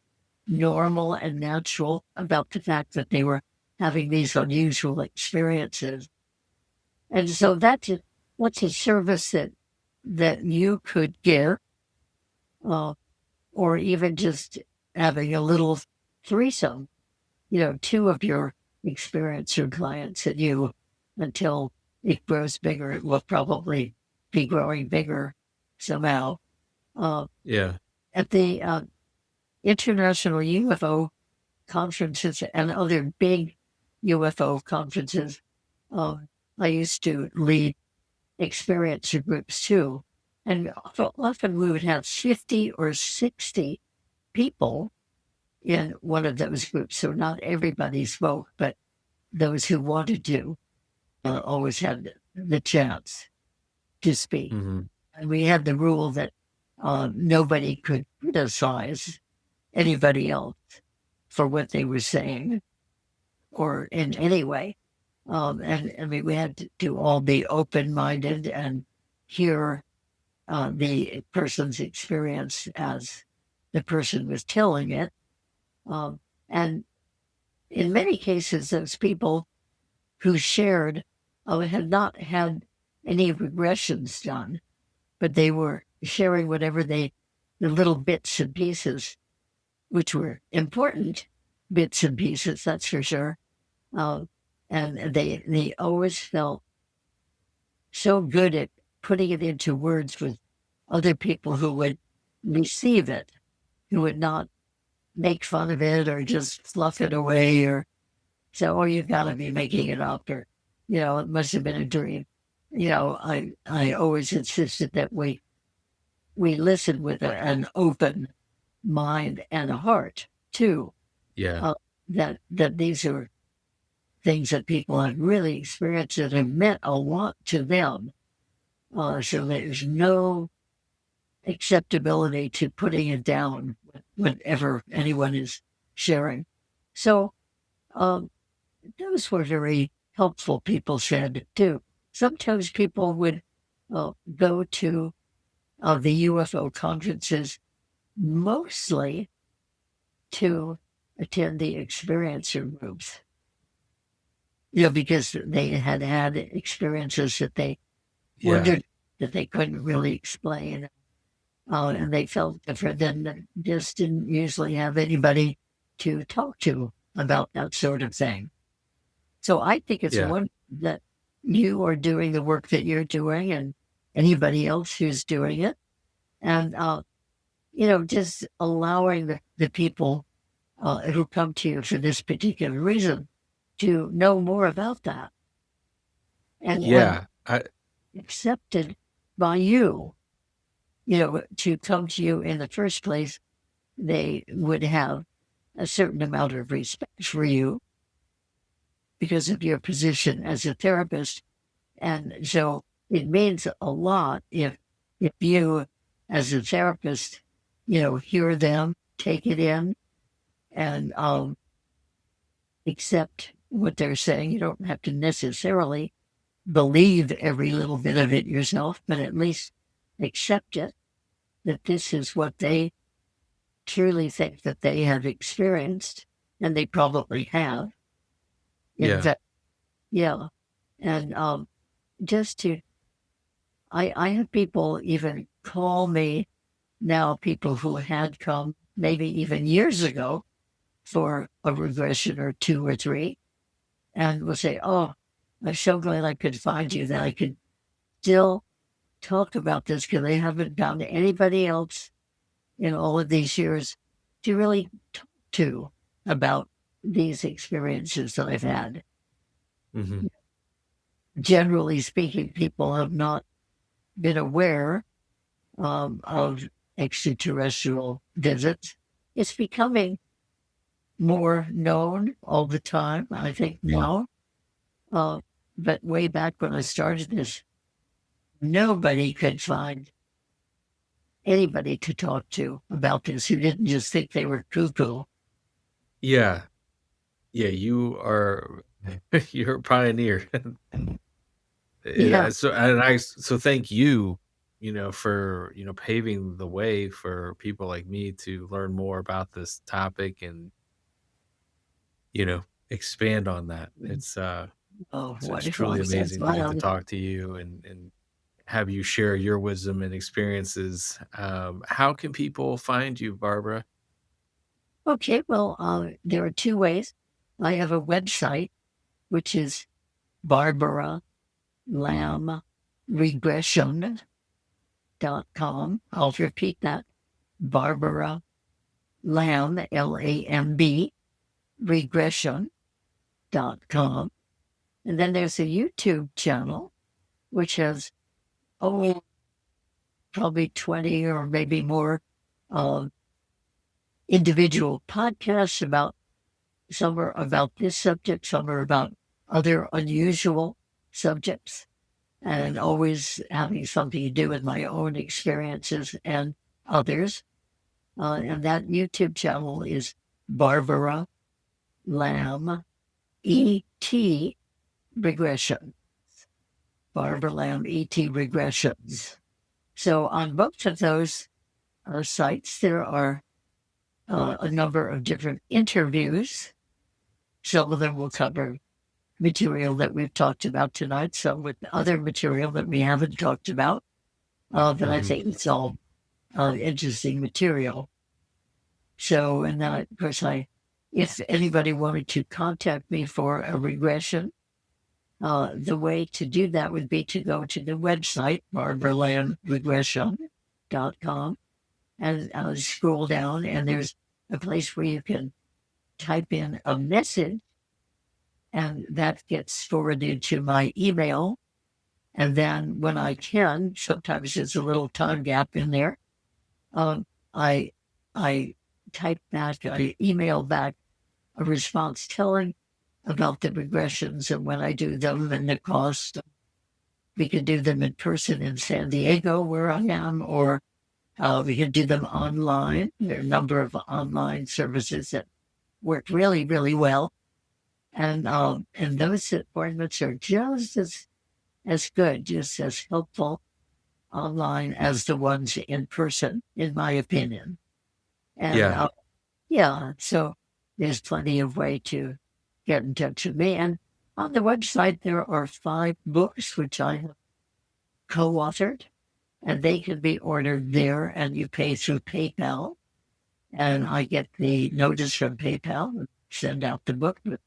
S2: normal and natural about the fact that they were having these unusual experiences. And so what's a service that you could give, uh, or even just having a little threesome, two of your experiencer clients and you until it grows bigger, it will probably be growing bigger somehow. Uh,
S1: Yeah.
S2: at the international UFO conferences and other big UFO conferences, uh, I used to lead experiencer groups too. And often we would have 50 or 60 people in one of those groups. So not everybody spoke, but those who wanted to always had the chance to speak.
S1: Hmm.
S2: And we had the rule that nobody could criticize anybody else for what they were saying or in any way. And I mean, we had to all be open minded and hear the person's experience as the person was telling it. Um, and in many cases, those people who shared had not had any regressions done, but they were sharing whatever the little bits and pieces, which were important bits and pieces, that's for sure. Uh, and they always felt so good at putting it into words with other people who would receive it, who would not make fun of it or just fluff it away or say, oh, you've got to be making it up or, it must have been a dream. I always insisted that we listen with an open mind and a heart too.
S1: Yeah.
S2: Uh, that these are things that people have really experienced that have meant a lot to them. So there's no acceptability to putting it down, whatever anyone is sharing. So um, those were very helpful, people said too. Sometimes people would go to the UFO conferences mostly to attend the experiencer groups, because they had had experiences that they
S1: Yeah.
S2: wondered that they couldn't really explain. And they felt different and just didn't usually have anybody to talk to about that sort of thing. So I think it's
S1: Yeah.
S2: one that you are doing the work that you're doing and anybody else who's doing it. And, just allowing the people who come to you for this particular reason to know more about that and
S1: Yeah. I
S2: accepted by you, to come to you in the first place. They would have a certain amount of respect for you because of your position as a therapist. And so it means a lot if you as a therapist, hear them, take it in and accept what they're saying. You don't have to necessarily believe every little bit of it yourself, but at least accept it that this is what they truly think that they have experienced, and they probably have. In
S1: yeah.
S2: fact, yeah. And just to, I have people even call me now, people who had come maybe even years ago for a regression or two or three, and will say, oh, I'm so glad I could find you that I could still talk about this because I haven't found anybody else in all of these years to really talk to about these experiences that I've had.
S1: Hmm.
S2: Generally speaking, people have not been aware of extraterrestrial visits. It's becoming more known all the time, I think now. Uh, but way back when I started this, nobody could find anybody to talk to about this who didn't just think they were cuckoo.
S1: Yeah. Yeah. You are, you're a pioneer.
S2: Yeah.
S1: So thank you, for, paving the way for people like me to learn more about this topic and, expand on that.
S2: Oh,
S1: It's
S2: wonderful.
S1: truly
S2: I'm so
S1: amazing to get to
S2: glad.
S1: talk to you and have you share your wisdom and experiences. How can people find you, Barbara?
S2: Okay, well, there are two ways. I have a website, which is barbara-lamb.com. Lamb Regression.com. I'll repeat that. Barbara Lamb, Lamb, regression.com. And then there's a YouTube channel, which has, probably 20 or maybe more uh, individual podcasts about some are about this subject, some are about other unusual subjects, and always having something to do with my own experiences and others. And that YouTube channel is Barbara Lamb ET Regression. Barbara Lamb ET Regressions. So on both of those sites, there are a number of different interviews. Some of them will cover material that we've talked about tonight, some with other material that we haven't talked about. But I
S1: Mhm.
S2: think it's all interesting material. So, and then, of course, if anybody wanted to contact me for a regression, the way to do that would be to go to the website, barbaralandregression.com, and scroll down, and there's a place where you can type in a message, and that gets forwarded to my email. And then when I can, sometimes there's a little time gap in there, um, I I type back, I email back a response telling about the regressions and when I do them and the cost. We could do them in person in San Diego, where I am, or we can do them online. There are a number of online services that work really, really well. And those appointments are just as good, just as helpful online as the ones in person, in my opinion. And
S1: Yeah.
S2: yeah, so there's plenty of way to get in touch with me. And on the website, there are 5 books which I have co-authored, and they can be ordered there, and you pay through PayPal. And I get the notice from PayPal and send out the book with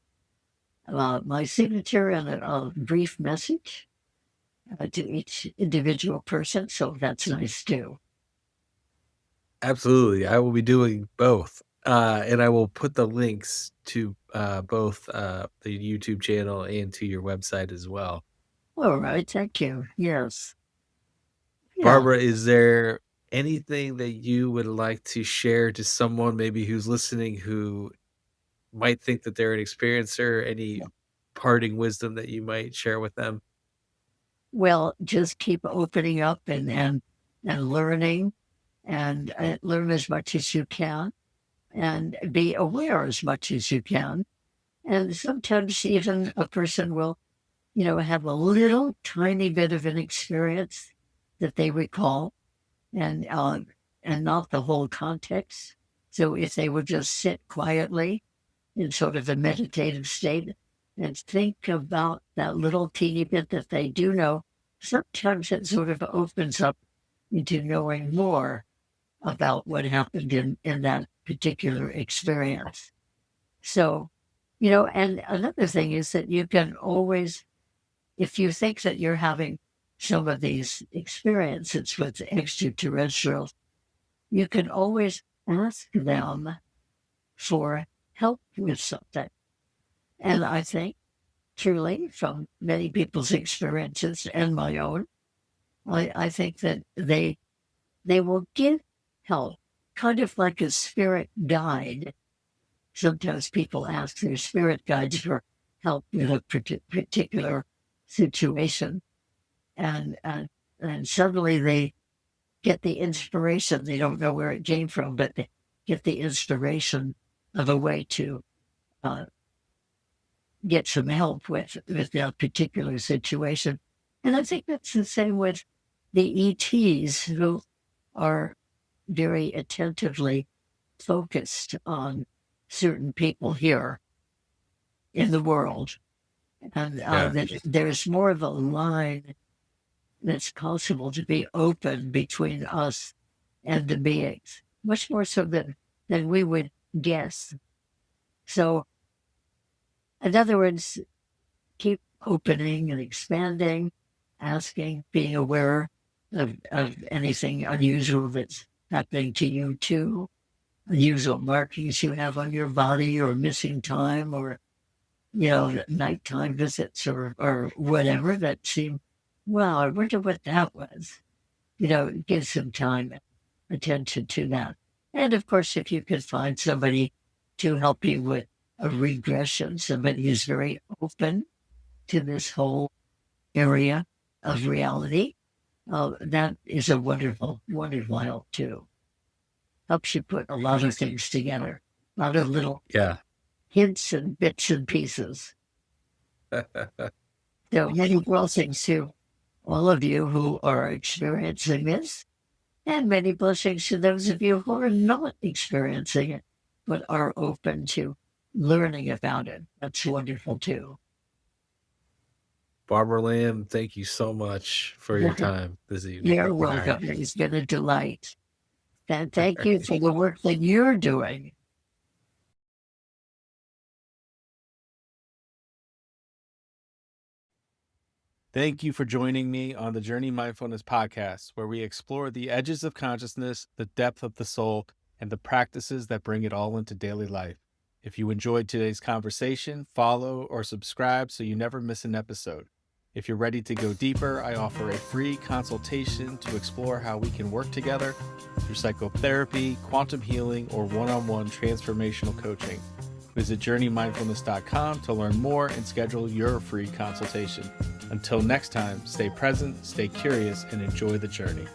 S2: my signature and a brief message to each individual person. So that's nice too.
S1: Absolutely. I will be doing both. And I will put the links to both the YouTube channel and to your website as well.
S2: All right. Thank you. Yes. Yeah.
S1: Barbara, is there anything that you would like to share to someone maybe who's listening who might think that they're an experiencer? Any parting wisdom that you might share with them?
S2: Well, just keep opening up and learning and learn as much as you can and be aware as much as you can. And sometimes even a person will, have a little tiny bit of an experience that they recall and not the whole context. So if they would just sit quietly in sort of a meditative state and think about that little teeny bit that they do know, sometimes it sort of opens up into knowing more about what happened in that particular experience. So, and another thing is that you can always, if you think that you're having some of these experiences with extraterrestrials, you can always ask them for help with something. And I think truly from many people's experiences and my own, I think that they will give help, kind of like a spirit guide. Sometimes people ask their spirit guides for help with a particular situation, and suddenly they get the inspiration. They don't know where it came from, but they get the inspiration of a way to uh, get some help with that particular situation. And I think that's the same with the ETs who are very attentively focused on certain people here in the world. And
S1: Yeah.
S2: that there's more of a line that's possible to be open between us and the beings, much more so than we would guess. So, in other words, keep opening and expanding. asking, being aware of anything unusual that's happening to you too, unusual markings you have on your body or missing time or, nighttime visits or whatever that seem, well, I wonder what that was. Give some time and attention to that. And of course, if you could find somebody to help you with a regression, somebody who's very open to this whole area of reality, that is a wonderful, wonderful help too. Helps you put a lot of things together, a lot of little
S1: Yeah.
S2: hints and bits and pieces. So many blessings to all of you who are experiencing this, and many blessings to those of you who are not experiencing it, but are open to learning about it. That's wonderful too.
S1: Barbara Lamb, thank you so much for your time this evening.
S2: You're welcome. Right. It's been a delight. And thank you for the work that you're doing.
S1: Thank you for joining me on the Journey Mindfulness podcast, where we explore the edges of consciousness, the depth of the soul, and the practices that bring it all into daily life. If you enjoyed today's conversation, follow or subscribe so you never miss an episode. If you're ready to go deeper, I offer a free consultation to explore how we can work together through psychotherapy, quantum healing, or one-on-one transformational coaching. Visit JourneyMindfulness.com to learn more and schedule your free consultation. Until next time, stay present, stay curious, and enjoy the journey.